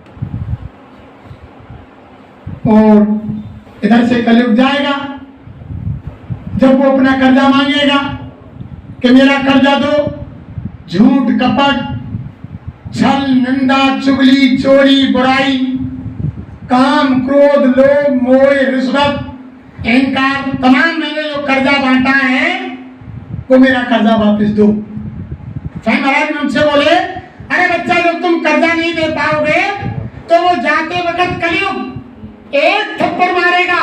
और इधर से कलयुग जाएगा जब वो अपना कर्जा मांगेगा कि मेरा कर्जा दो। झूठ, कपट, छल, निंदा, चुगली, चोरी, बुराई, काम, क्रोध, लोभ, मोह, रिश्वत, अहंकार, तमाम मैंने जो कर्जा बांटा है वो मेरा कर्जा वापस दो। स्वामी महाराज ने उनसे बोले, अरे बच्चा जब तुम कर्जा नहीं दे पाओगे तो वो जाते वक्त कलयुग एक थप्पड़ मारेगा,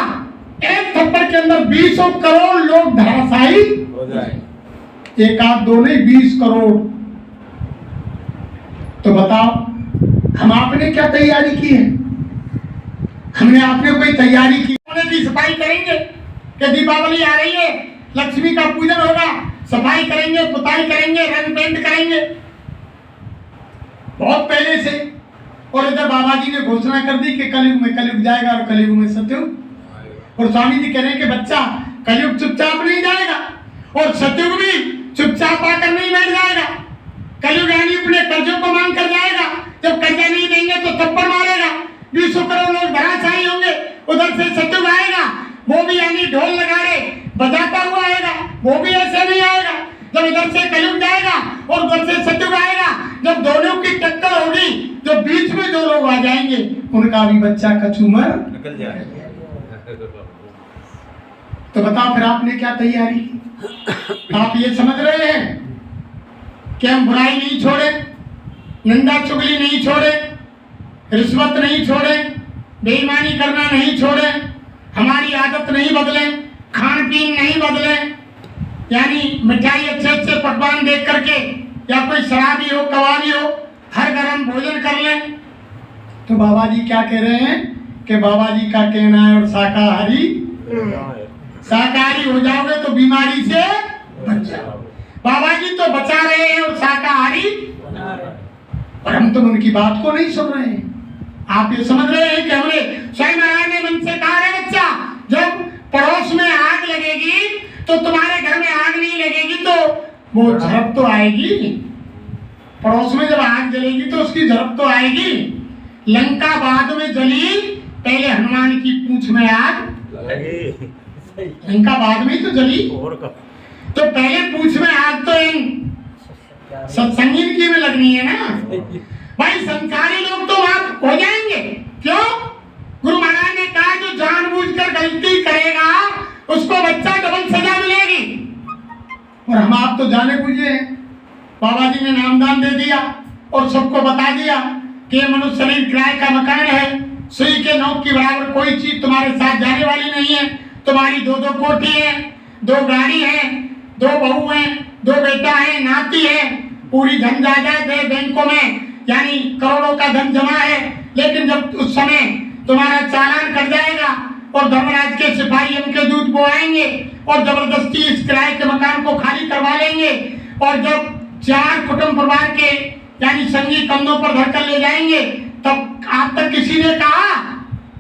एक थप्पड़ के अंदर 20 करोड़ लोग धराशायी हो जाए। एक आध दो नहीं, 20 करोड़। तो बताओ हम आपने क्या तैयारी की है? हमने आपने कोई तैयारी की? होने की सफाई करेंगे कि दीपावली आ रही है, लक्ष्मी का पूजन होगा, सफाई करेंगे, पुताई करेंगे, रंग पेंट करेंगे बहुत पहले से। और इधर बाबा जी ने घोषणा कर दी कि कलयुग में कलयुग जाएगा और कलयुग में सतयुग। और स्वामी जी कह रहे हैं कि बच्चा कलयुग चुपचाप नहीं जाएगा और सतयुग भी चुपचाप आकर नहीं बैठ जाएगा। कलयुग यानी अपने कर्जों को मांग कर जाएगा, जब कर्जा नहीं देंगे तो थप्पड़ मारेगा, 20 करोड़ लोग धराशायी होंगे। उधर से सतयुग आएगा, वो भी यानी ढोल नगाड़े बजाता हुआ आएगा, वो भी ऐसे नहीं आएगा। जब इधर से कलयुग जाएगा और उधर से सतयुग आएगा, जब दोनों की टक्कर होगी, जो बीच में जो लोग आ जाएंगे उनका भी बच्चा कचूमर निकल जाएगा। तो बताओ फिर आपने क्या तैयारी की? आप ये समझ रहे हैं कि हम बुराई नहीं छोड़े, निंदा चुगली नहीं छोड़े, रिश्वत नहीं छोड़े, बेईमानी करना नहीं छोड़े, हमारी आदत नहीं बदले, खान पीन नहीं बदले, यानी मिठाई अच्छे अच्छे पकवान देख करके, या कोई शराबी हो, कबाबी हो, हर गरम भोजन कर ले। तो बाबा जी क्या कह रहे हैं कि बाबा जी का कहना है और शाकाहारी शाकाहारी हो जाओगे तो बीमारी से बच जाओ। बाबा जी तो बचा रहे हैं और शाकाहारी, और हम तो उनकी बात को नहीं सुन रहे हैं। आप ये समझ रहे हैं कि हमने स्वयं महाराज ने मन से कहा है बच्चा, जब पड़ोस में आग लगेगी तो तुम्हारे घर में आग नहीं लगेगी तो वो झड़प तो आएगी। पड़ोस में जब आग जलेगी तो उसकी झड़प तो आएगी। लंका बाद में जली, पहले हनुमान की पूंछ में आग लगी। लंका बाद में तो जली, तो पहले पूंछ में आग तो इन सत्संगी की में लगनी है ना भाई। संसारी लोग तो वहां हो जाएंगे, क्यों? गुरु महाराज ने कहा जो जानबूझकर गलती करेगा उसको बच्चा डबल सजा मिलेगी। और हम आप तो जाने बुझे हैं, बाबा जी ने नामदान दे दिया और सबको बता दिया कि ये मनुष्य शरीर किराए का मकान है, सुई के नोक की बराबर कोई चीज तुम्हारे साथ जाने वाली नहीं है। तुम्हारी दो दो कोठी है, दो गाड़ी है, दो बहू है, दो बेटा है, नाती है, पूरी धन जायदाद है बैंकों में, यानी करोड़ों का धन जमा है। लेकिन जब उस समय तुम्हारा चालान कट जाएगा और धर्मराज के सिपाही उनके दूध बोआएंगे और जबरदस्ती इस किराए के मकान को खाली करवा लेंगे, और जब 4 कुटुंब परिवार के यानी संगी कंधों पर धरकर ले जाएंगे, तब आज तक किसी ने कहा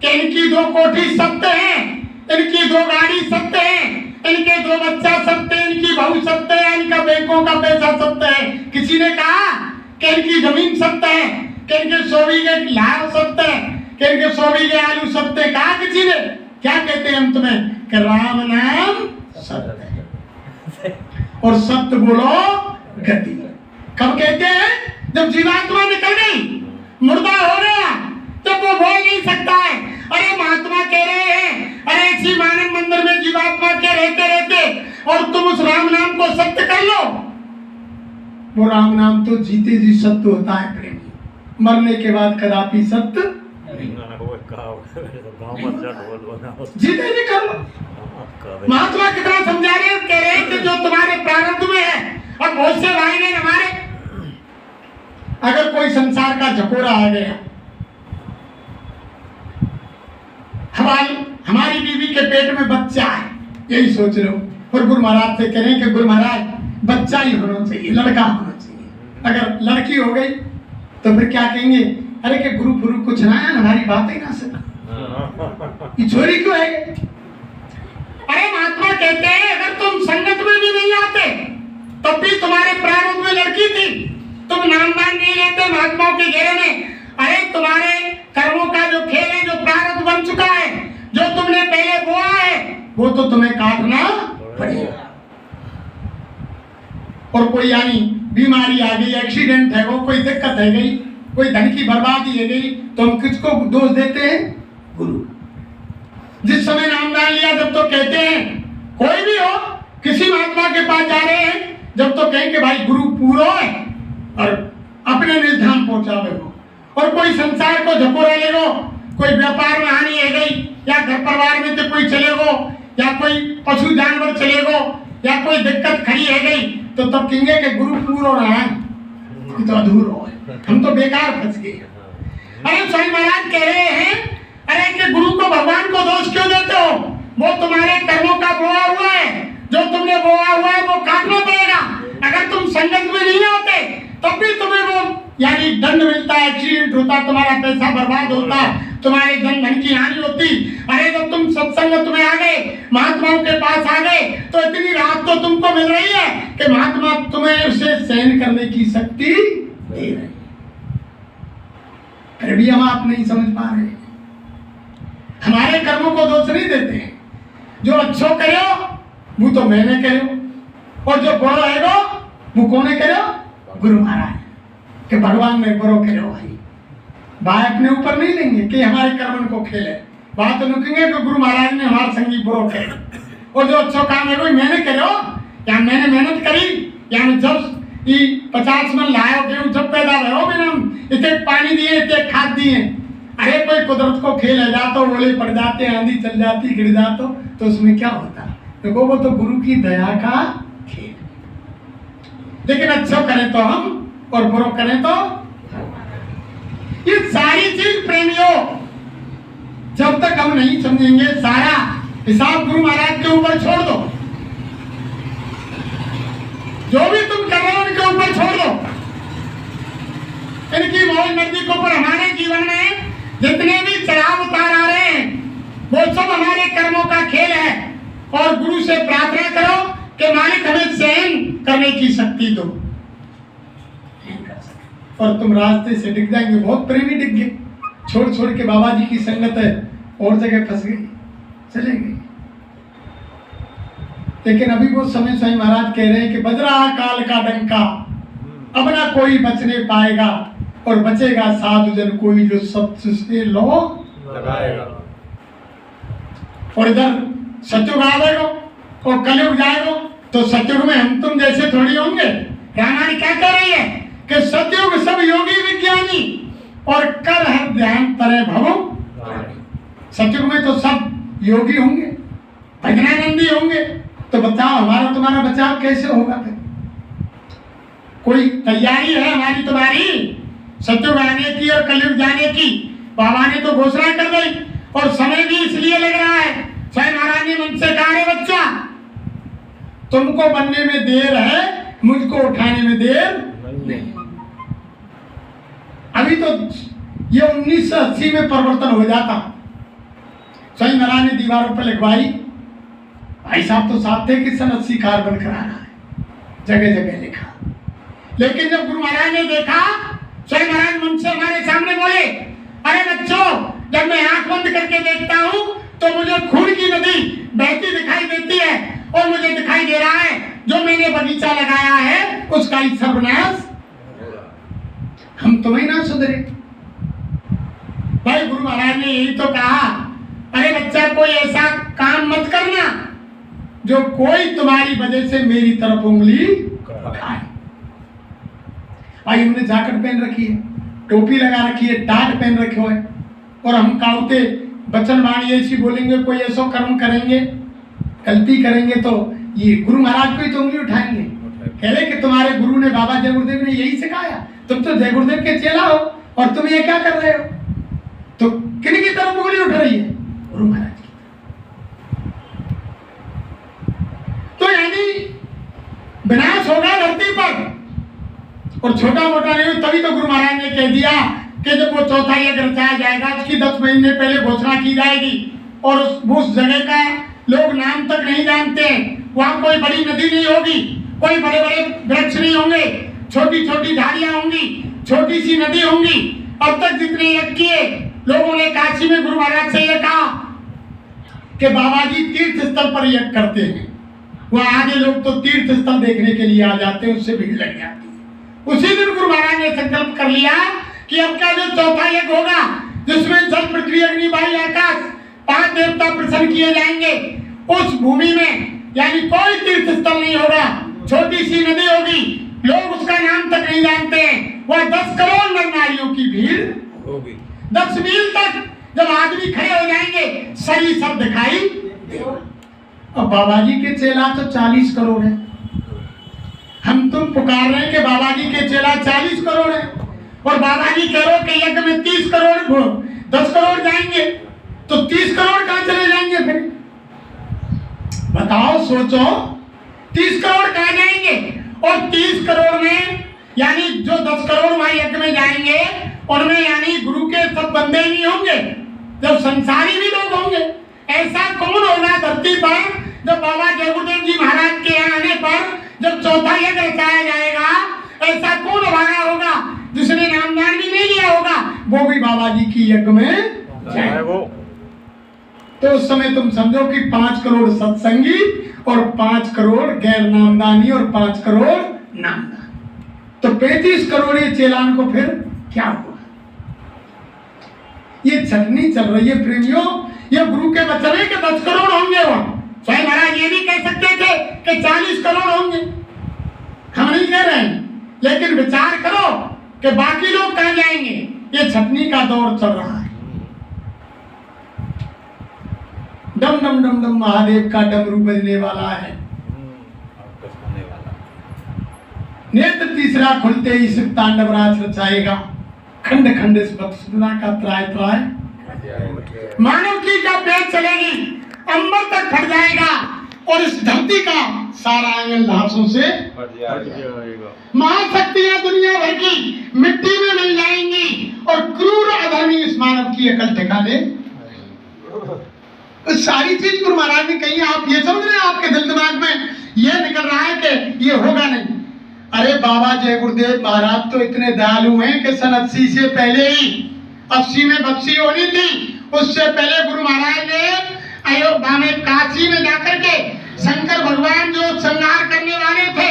कि इनकी 2 कोठी सत्य है, इनकी 2 गाड़ी सत्य है, इनके 2 बच्चा सत्य है, इनकी बहू सत्य है, इनका बैंकों का पैसा सत्य है? किसी ने कहा कि इनकी जमीन सत्य है, कि इनके 100 बीघे लाल सत्य है, कि इनके 100 बीघे आलू सत्य है? कहा किसी ने? क्या कहते हैं हम तुम्हें कि राम नाम सत्य है और सत्य बोलो गति। कब कहते हैं? जब जीवात्मा निकल गई, मुर्दा हो गया, तब वो बोल नहीं सकता है। अरे महात्मा कह रहे हैं, अरे इसी मानव मंदिर में जीवात्मा के रहते रहते और तुम उस राम नाम को सत्य कर लो। वो राम नाम तो जीते जी सत्य होता है प्रेमी, मरने के बाद कदापि सत्य जीते जी कर लो। महात्मा कितना समझा रहे हैं, कह रहे हैं कि जो तुम्हारे प्रारब्ध में है, और बहुत से भाई ने हमारे, अगर कोई संसार का झकोरा आ गया, हमारी बीवी के पेट में बच्चा है, यही सोच लो, और गुरु महाराज से कह रहे हैं कि गुरु महाराज बच्चा ही होना चाहिए, लड़का होना चाहिए। अगर लड़की हो गई तो फिर क्या कहेंगे? अरे कि गुरु गुरु कुछ ना है, हमारी बात ही ना सुना, ये छोरी क्यों है? अरे महात्मा कहते हैं अगर तुम संगत में भी नहीं आते तब भी तुम्हारे प्रारंभ में लड़की थी, तुम नामदान नहीं लेते महात्माओं के घेरे में। अरे तुम्हारे कर्मों का जो खेल है, जो प्रारब्ध बन चुका है, जो तुमने पहले बोआ है, वो तो तुम्हें काटना पड़ेगा। और कोई यानी बीमारी आ गई, एक्सीडेंट है, वो कोई दिक्कत है गई, कोई धन की बर्बादी है गई, तो हम किसको दोष देते हैं? गुरु। जिस समय नामदान लिया जब तो कहते हैं, कोई भी हो किसी महात्मा के पास जा रहे हैं, जब तो कहें कि भाई गुरु पूरो है और अपने निर्धाम पहुंचावे हो। और कोई संसार को झकोरा ले गो, कोई व्यापार में हानि है गई, या घर परिवार में तो कोई चले गो, या कोई पशु जानवर चले गो, या कोई दिक्कत खड़ी है गई, तो तब कहेंगे कि गुरु पूरो रहा है, तो अधूरो है, हम तो बेकार फंस गए। अरे स्वामी महाराज कह रहे हैं, अरे कि गुरु को भगवान को दोष क्यों देते हो? वो तुम्हारे कर्मों का बोआ हुआ है, जो तुमने बोआ हुआ है वो काटना पड़ेगा। अगर तुम संगत में नहीं आते तब भी तुम्हें वो यानी दंड मिलता है, एक्सीडेंट होता, तुम्हारा पैसा बर्बाद होता, तुम्हारे जन धन की हानि होती। अरे जब तुम सत्संगत में आ गए, महात्माओं के पास आ गए, तो इतनी राहत तो तुमको मिल रही है कि महात्मा तुम्हें उसे सहन करने की शक्ति दे रहे। फिर भी हम आप नहीं समझ पा रहे। हमारे कर्मों को दोष नहीं देते हैं, जो अच्छो करो वो तो मैंने करो, और जो बुरा है वो कोने करो? गुरु महाराज कि भगवान ने बुरो करो। भाई बात अपने ऊपर नहीं लेंगे कि हमारे कर्म को खेले, बात तो रुकेंगे कि गुरु महाराज ने हमारे संगी बुरो करे, और जो अच्छा काम है कोई मैंने करो, या मैंने मेहनत करी, या मैं जब 50 मन लाया गेहूं जब पैदा हो बिना इतने पानी दिए, इतने खाद दिए। अरे कोई कुदरत को खेल है जाता, ओले पड़ जाते, आंधी चल जाती, गिर जाता, तो उसमें क्या होता? देखो वो तो गुरु की दया का खेल। लेकिन अच्छा करें तो हम, और बुरा करें तो ये सारी चीज प्रेमियों जब तक हम नहीं समझेंगे, सारा हिसाब गुरु महाराज के ऊपर छोड़ दो, जो भी तुम कर रहे हो उनके ऊपर छोड़ दो, इनकी मौज मर्जी के ऊपर। हमारे जीवन में जितने भी चढ़ाव उतार आ रहे हैं वो सब हमारे कर्मों का खेल है, और गुरु से प्रार्थना करो कि मालिक हमें सहन करने की शक्ति दो। और तुम रास्ते से डिग जाएंगे। बहुत प्रेमी डिग गए, छोड़ छोड़ के बाबा जी की संगत है और जगह फंस गई, चले गए। लेकिन अभी वो समय स्वामी महाराज कह रहे हैं कि बज रहा काल का डंका, अब ना कोई बचने पाएगा, और बचेगा साधु जन कोई जो सत्य से लो लगाएगा। और इधर सत्युग आएगा और कलयुग जाएगा, तो सत्युग में हम तुम जैसे थोड़ी होंगे। रामायण क्या कह रही है कि सत्युग सब योगी विज्ञानी और कर हर ध्यान तरे भवो। सत्युग में तो सब योगी होंगे, भजनानंदी होंगे। तो बताओ हमारा तुम्हारा बचाव कैसे होगा? फिर कोई तैयारी है हमारी तुम्हारी सत्युग आने की और कलयुग जाने की? बाबा ने तो घोषणा कर दी, और समय भी इसलिए लग रहा है। स्वयं महाराज ने मुझसे कहा, रे बच्चा तुमको बनने में देर है, मुझको उठाने में देर नहीं। अभी तो ये 1980 में परिवर्तन हो जाता। स्वयं महाराज ने दीवारों पर लिखवाई, भाई साहब तो साथ थे कि सन 80 कार्बन कराना है, जगह जगह लिखा। लेकिन जब गुरु महाराज ने देखा, स्वयं महाराज मुझसे हमारे सामने बोले, अरे बच्चों जब मैं आंख बंद करके देखता हूं तो मुझे खून की नदी बहती दिखाई देती है, और मुझे दिखाई दे रहा है जो मैंने बगीचा लगाया है उसका ही सर्वनाश। हम तुम्हें ना सुधरे। भाई गुरु महाराज ने यही तो कहा, अरे बच्चा कोई ऐसा काम मत करना जो कोई तुम्हारी वजह से मेरी तरफ उंगली उठाए। भाई हमने जैकेट पहन रखी है, टोपी लगा रखी है, टाट पहन रखे हुए, और हम काउते वचन वाणी ऐसी बोलेंगे, कोई ऐसा कर्म करेंगे, गलती करेंगे तो ये गुरु महाराज को ही तो उंगली उठाएंगे। कह रहे कि तुम्हारे गुरु ने, बाबा जय गुरुदेव ने यही सिखाया, तुम तो जय गुरुदेव के चेला हो और तुम ये क्या कर रहे हो? तो किन की तरफ उंगली उठ रही है? गुरु महाराज की। तो यानी विनाश होगा धरती पर, और छोटा मोटा नहीं। तभी तो गुरु महाराज ने कह दिया कि जब वो चौथा यज्ञ रचाया जाएगा, उसकी 10 महीने पहले घोषणा की जाएगी, और उस जगह का लोग नाम तक नहीं जानते हैं। वहां कोई बड़ी नदी नहीं होगी, कोई बड़े बड़े वृक्ष नहीं होंगे, छोटी छोटी झाड़ियां होंगी, छोटी सी नदी होंगी। अब तक जितने यज्ञ किए लोगों ने, काशी में गुरु महाराज से यह कहा कि बाबा जी तीर्थ स्थल पर यज्ञ करते हैं, वहां आगे लोग तो तीर्थ स्थल देखने के लिए आ जाते हैं, उससे भीड़ लग जाती है। उसी दिन गुरु महाराज ने संकल्प कर लिया कि अब का जो चौथा यज्ञ होगा, जिसमें जल पृथ्वी अग्नि वायु आकाश 5 देवता प्रसन्न किए जाएंगे, उस भूमि में यानी कोई तीर्थ स्थल नहीं होगा, छोटी सी नदी होगी, लोग उसका नाम तक नहीं जानते हैं। वह 10 करोड़ नर नारियों की भीड़ होगी। 10 मील तक जब आदमी खड़े हो जाएंगे, सही सब दिखाई। अब बाबा जी के चेला तो 40 करोड़ है। हम तुम पुकार रहे हैं कि बाबा जी के चेला 40 करोड़ है, और बाबा जी कह रहे हो कि यज्ञ में 30 करोड़ 10 करोड़ जाएंगे, तो 30 करोड़ कहां चले जाएंगे? फिर बताओ, सोचो, 30 करोड़ कहां जाएंगे? और 30 करोड़ में यानी जो 10 करोड़ वहां यज्ञ में जाएंगे, उनमें यानी गुरु के सब बंदे नहीं होंगे, जब संसारी भी लोग होंगे। ऐसा कौन होगा धरती पर जब बाबा जय गुरुदेव जी महाराज के यहाँ आने पर जब चौथा यज्ञ रचाया जाएगा, ऐसा कौन भागा होगा जिसने नामदान भी नहीं लिया होगा, वो भी बाबा जी की यज्ञ में जाएगा। तो उस समय तुम समझो कि 5 करोड़ सत्संगी और 5 करोड़ गैर नामदानी और 5 करोड़ नामदानी, तो 35 करोड़ ये चेलान को फिर क्या हुआ? ये छटनी चल रही है प्रेमियों। ये गुरु के वचन है कि 10 करोड़ होंगे। वहां स्वयं महाराज ये भी कह सकते थे कि 40 करोड़ होंगे, हम नहीं कह रहे हैं, लेकिन विचार करो कि बाकी लोग कहां जाएंगे। ये छटनी का दौर चल रहा है। डम डम डम डम महादेव का डमरू बजने वाला है। नेत्र तीसरा खुलते ही शिव तांडव राज रचाएगा, खंड खंड इस भक्त सुना का त्राय त्राय। मानव की का पेट चलेगी, अंबर तक फट जाएगा और इस धरती का सारा आंगन लाशों से हट जाएगा। महाशक्तियां दुनिया भर की मिट्टी में मिल जाएंगी और क्रूर अधर्मी इस मानव की अकल ठिकाने। सारी चीज गुरु महाराज ने कही। आप ये समझ रहे हैं आपके दिल दिमाग में ये निकल रहा है कि ये होगा नहीं। अरे बाबा जय गुरुदेव महाराज तो इतने दयालु हैं कि सन 80 से पहले ही 80 में बख्शी होनी थी, उससे पहले गुरु महाराज ने अयोध्या में काशी में जाकर के शंकर भगवान जो संहार करने वाले थे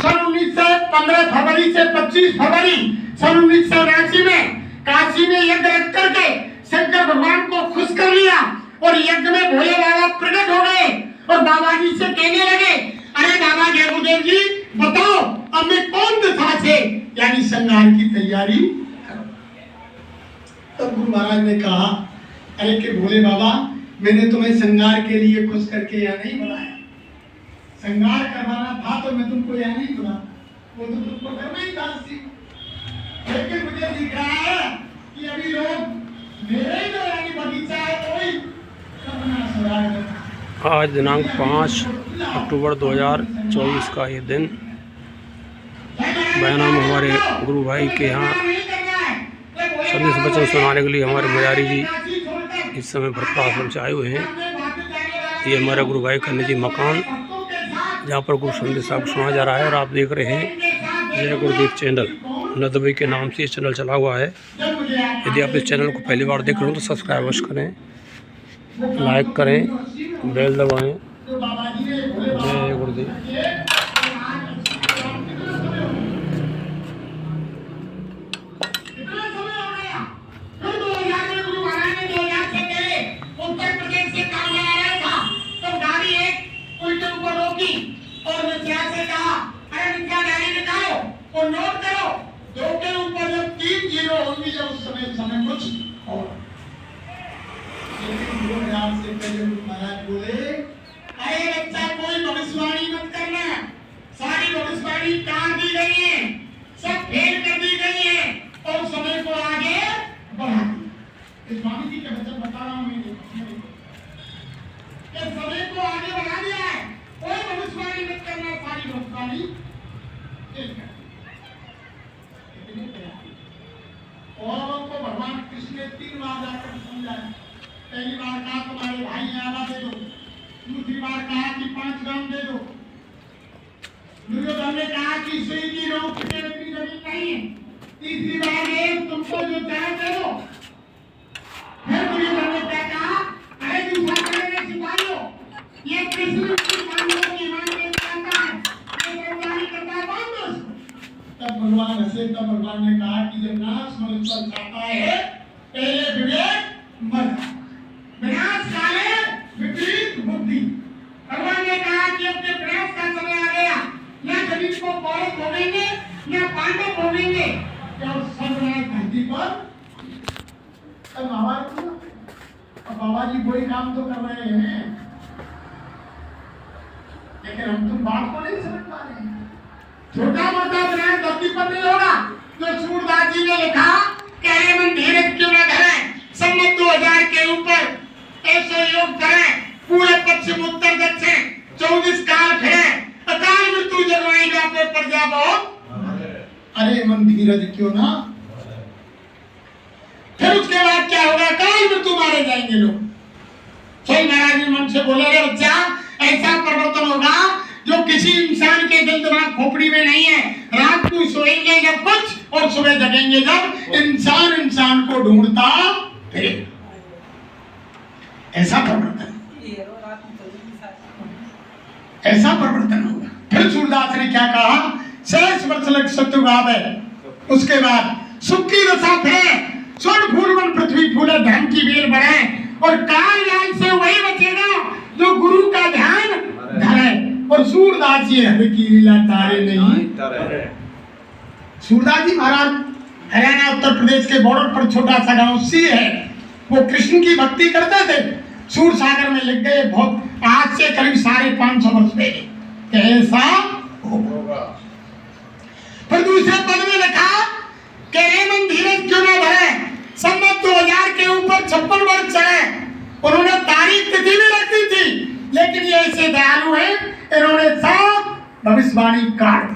सन 1915 फरवरी से 25 फरवरी सन 1979 में काशी में यज्ञ रख करके शंकर भगवान को खुश कर लिया और यज्ञ में भोले बाबा प्रकट हो गए और बाबा जी से कहने लगे, अरे बाबा जय गुरुदेव जी बताओ अब मैं कौन दिशा से यानी संहार की तैयारी करूं। तब गुरु महाराज ने कहा, अरे कि भोले बाबा मैंने तुम्हें संहार के लिए खुश करके यहाँ नहीं बुलाया, संहार करवाना था तो मैं तुमको यहाँ नहीं बुलाता, वो तो तुमको करना ही था। लेकिन मुझे दिख रहा है कि अभी लोग मेरे ही जो यानी बगीचा है कोई सर्वनाश हो रहा है। आज दिनांक 5 अक्टूबर 2024 का ये दिन बयानाम हमारे गुरु भाई के यहाँ संदेश वचन सुनाने के लिए हमारे मुरारी जी इस समय भरतपुर आश्रम से आए हुए हैं। ये हमारा गुरु भाई का निजी मकान जहाँ पर गुरु संदेश आपको सुनाया जा रहा है और आप देख रहे हैं जय गुरुदेव चैनल नदवी के नाम से ये चैनल चला हुआ है। यदि आप इस चैनल को पहली बार देख रहे हो तो सब्सक्राइब अवश्य करें, लाइक करें, बेल दबाएं। जय गुरुदेव। और नोट करो, दो के ऊपर जब 3 जीरो होंगी जब उस समय कुछ और। लेकिन गुरु महाराज से पहले गुरु महाराज बोले, अरे बच्चा कोई भविष्यवाणी मत करना, सारी भविष्यवाणी काट दी गई है, सब फेल कर दी गई है और समय को आगे बढ़ा दिया। इस स्वामी जी के वचन बता रहा हूँ मैं, समय को आगे बढ़ा दिया है, कोई भविष्यवाणी मत करना, सारी भविष्यवाणी फेल कर। औरों को भगवान कृष्ण ने 3 बार जाकर समझाया। पहली बार कहा तुम्हारे भाई आधा दे दो, दूसरी बार कहा कि 5 ग्राम दे दो, दुर्योधन ने कहा कि सुई की नोक से इतनी जमीन नहीं है, तीसरी बार ये तुमको जो चाहे दे दो। फिर दुर्योधन ने क्या कहा, अरे दूसरा करने सिपाहियों, ये कृष्ण की पांडवों की मान में जाता है, ये बर्बादी करता है कौन दोस्त। तब भगवान हंसे, तब भगवान ने कहा कि जब नाश मनुष्य पर छाता है पहले विवेक मर विनाश काले विपरीत बुद्धि। भगवान ने कहा कि अपने प्रयास का समय आ गया, न जमीन को कौरव भोगेंगे न पांडव भोगेंगे, और सर्वनाश धरती पर। तब बाबा जी कोई काम तो कर रहे हैं, लेकिन हम तुम बात को नहीं समझ पा रहे हैं। छोटा मोटा विनाश धरती पर नहीं होगा। जो सूरदास जी ने लिखा कि अरे मन धीरज क्यों न धरे, सम्मत 2000 के ऊपर ऐसे योग करें, पूरे पश्चिम उत्तर दक्षिण 24 काल फिरे, अकाल मृत्यु जगवाएगा पे प्रजा बहुत। अरे मन धीरज क्यों ना। फिर उसके बाद क्या होगा, अकाल मृत्यु मारे जाएंगे लोग। सोई महाराज जी मन से बोले, रे बच्चा ऐसा परिवर्तन होगा जो किसी इंसान के दिल दिमाग खोपड़ी में नहीं है। रात को सोएंगे जब कुछ और सुबह जगेंगे जब, इंसान इंसान को ढूंढता फिरेगा। ऐसा परिवर्तन, ऐसा परिवर्तन होगा। फिर सूरदास ने क्या कहा, शेष वर्ष लग शत्रु गावे, उसके बाद सुख की दशा फिरे, स्वर्ण फूल मन पृथ्वी फूले, धर्म की बेल बढ़े, और काल जाल से वही बचेगा जो गुरु का ध्यान धरे। और सूरदास जी हर की लीला तारे नहीं तारे। सूरदास जी महाराज हरियाणा उत्तर प्रदेश के बॉर्डर पर छोटा सा गांव सी है, वो कृष्ण की भक्ति करते थे। सूर सागर में लिख गए बहुत, आज से करीब 550 वर्ष पहले, कैसा होगा। फिर दूसरे पद में लिखा कि मन धीरज क्यों न धरे, सम्मत 2000 के ऊपर 56 वर्ष चढ़े। उन्होंने तारीख तिथि भी रख दी थी, लेकिन ये ऐसे दयालु हैं, इन्होंने सब भविष्यवाणी काट दी।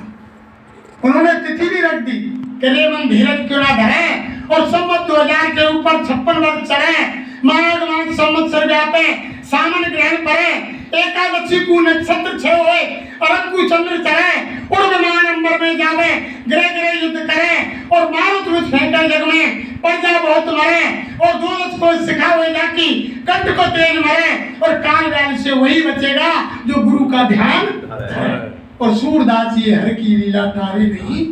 उन्होंने तिथि भी रख दी कि रे मन धीरज क्यों ना धरे, और संवत 2000 के ऊपर 56 वर्ष चढ़े। माघ मास संवत्सर व्यापे, सामन ग्रहण पड़े, एकादशी को नक्षत्र 6 होए, अरब को चंद्र चढ़े, उड़ विमान अंबर में जावे, ग्रह ग्रह युद्ध करे, और मारुत रुच फेंके जग में, प्रजा बहुत मरे, और दूरस को सिखा हुए जाकी, कंठ को तेज मरे, और काल व्याल से वही बचेगा जो गुरु का ध्यान धरे। और सूरदास ये हर की लीला तारे नहीं।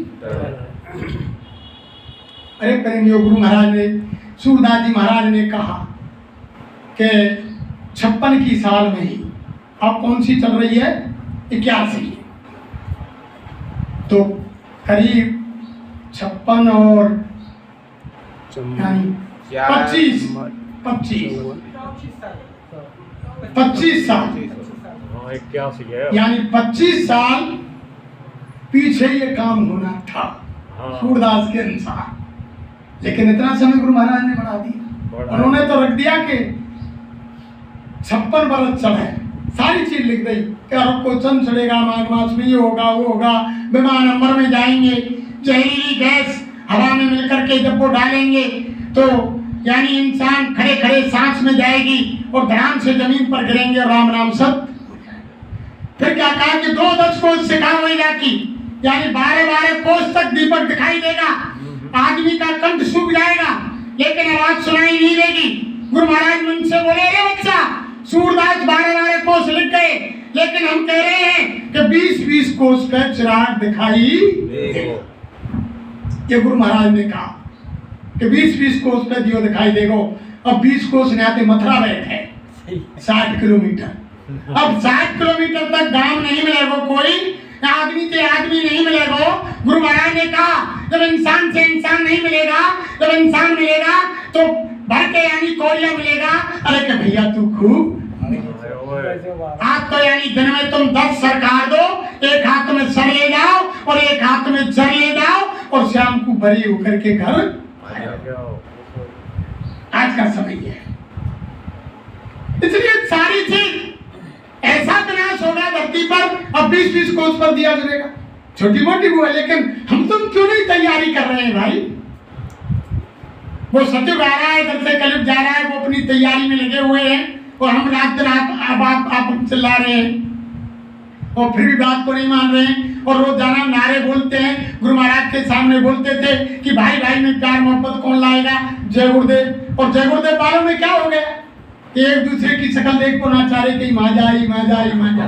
अरे प्रेमियों, गुरु महाराज ने, सूरदास जी महाराज ने कहा कि 56 की साल में ही, अब कौन सी चल रही है, 81, तो करीब 56 और यानी 25 साल, 81 है। यानी 25 साल पीछे ये काम होना था सूरदास के अनुसार, लेकिन इतना समय गुरु महाराज ने बढ़ा दिया। उन्होंने तो रख दिया कि 56 वर्ष चढ़े, सारी चीज लिख दी कि अरब को चंद चढ़ेगा, माघ मास में ये होगा वो होगा, विमान अंबर में जाएंगे, जहरीली गैस हवा में मिलकर के जब वो डालेंगे तो यानी इंसान खड़े खड़े सांस में जाएगी और धड़ाम से जमीन पर गिरेंगे और राम नाम सब। फिर क्या कहा कि 2-10 कोस सिखा हुई जाती, यानी 12-12 कोस तक दीपक दिखाई देगा, आदमी का कंठ सूख जाएगा लेकिन आवाज सुनाई नहीं देगी। गुरु महाराज मन से बोले, अरे बच्चा, सूरदास 12-12 कोस लिख गए, लेकिन हम कह रहे हैं कि 20-20 कोस का चिराग दिखाई देगा। ये गुरु महाराज ने कहा कि 20-20 कोस पे दियो दिखाई देगो। अब 20 कोस ने आते मथुरा बैठे 60 किलोमीटर। अब 60 किलोमीटर तक गांव नहीं मिलेगा, कोई आदमी से आदमी नहीं मिलेगा। गुरु महाराज ने कहा जब इंसान से इंसान नहीं मिलेगा, जब इंसान मिलेगा तो भर के यानी कोरिया मिलेगा। अरे कि भैया तू खूब, आज तो यानी दिन में तुम 10 सरकार दो, एक हाथ में सर ले जाओ और एक हाथ में जर ले जाओ और शाम को बरी होकर के घर आज का समय है। इसलिए सारी चीज ऐसा विनाश होगा धरती पर, अब 20-20 कोस पर दिया जाएगा, छोटी मोटी वो है, लेकिन हम तुम क्यों नहीं तैयारी कर रहे हैं भाई? वो सत्युग आ रहा है, इधर से कलयुग जा रहा है, वो अपनी तैयारी में लगे हुए हैं और हम रात रात अब आप चिल्ला रहे हैं और फिर भी बात को नहीं मान रहे हैं। और रोजाना नारे बोलते हैं, गुरु महाराज के सामने बोलते थे कि भाई भाई में प्यार मोहब्बत कौन लाएगा, जय गुरुदेव। और जय गुरुदेव वालों में क्या हो गया, एक दूसरे की शक्ल देख को ना चाह रहे कि माजा आई माजा आई माजा।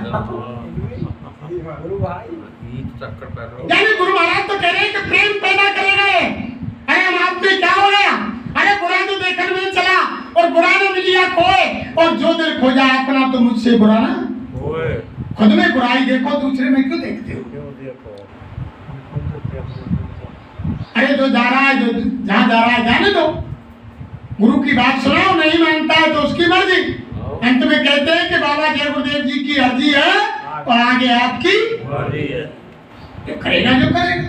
यानी गुरु महाराज तो कह रहे हैं कि प्रेम पैदा करेगा। अरे हम आप में क्या हो गया, अरे बुरा तो देखने में चला और बुरा न मिलिया कोई, और जो दिल खोजा अपना तो मुझसे बुरा ना होए। खुद में बुराई देखो, दूसरे में क्यों देखते हो? अरे जो जा रहा है, जो जहाँ जा रहा है जाने दो, गुरु की बात सुनाओ, नहीं मानता है तो उसकी मर्जी। अंत में कहते हैं कि बाबा जय गुरुदेव जी की अर्जी है और आगे आपकी मर्जी है, जो करेगा जो करेगा।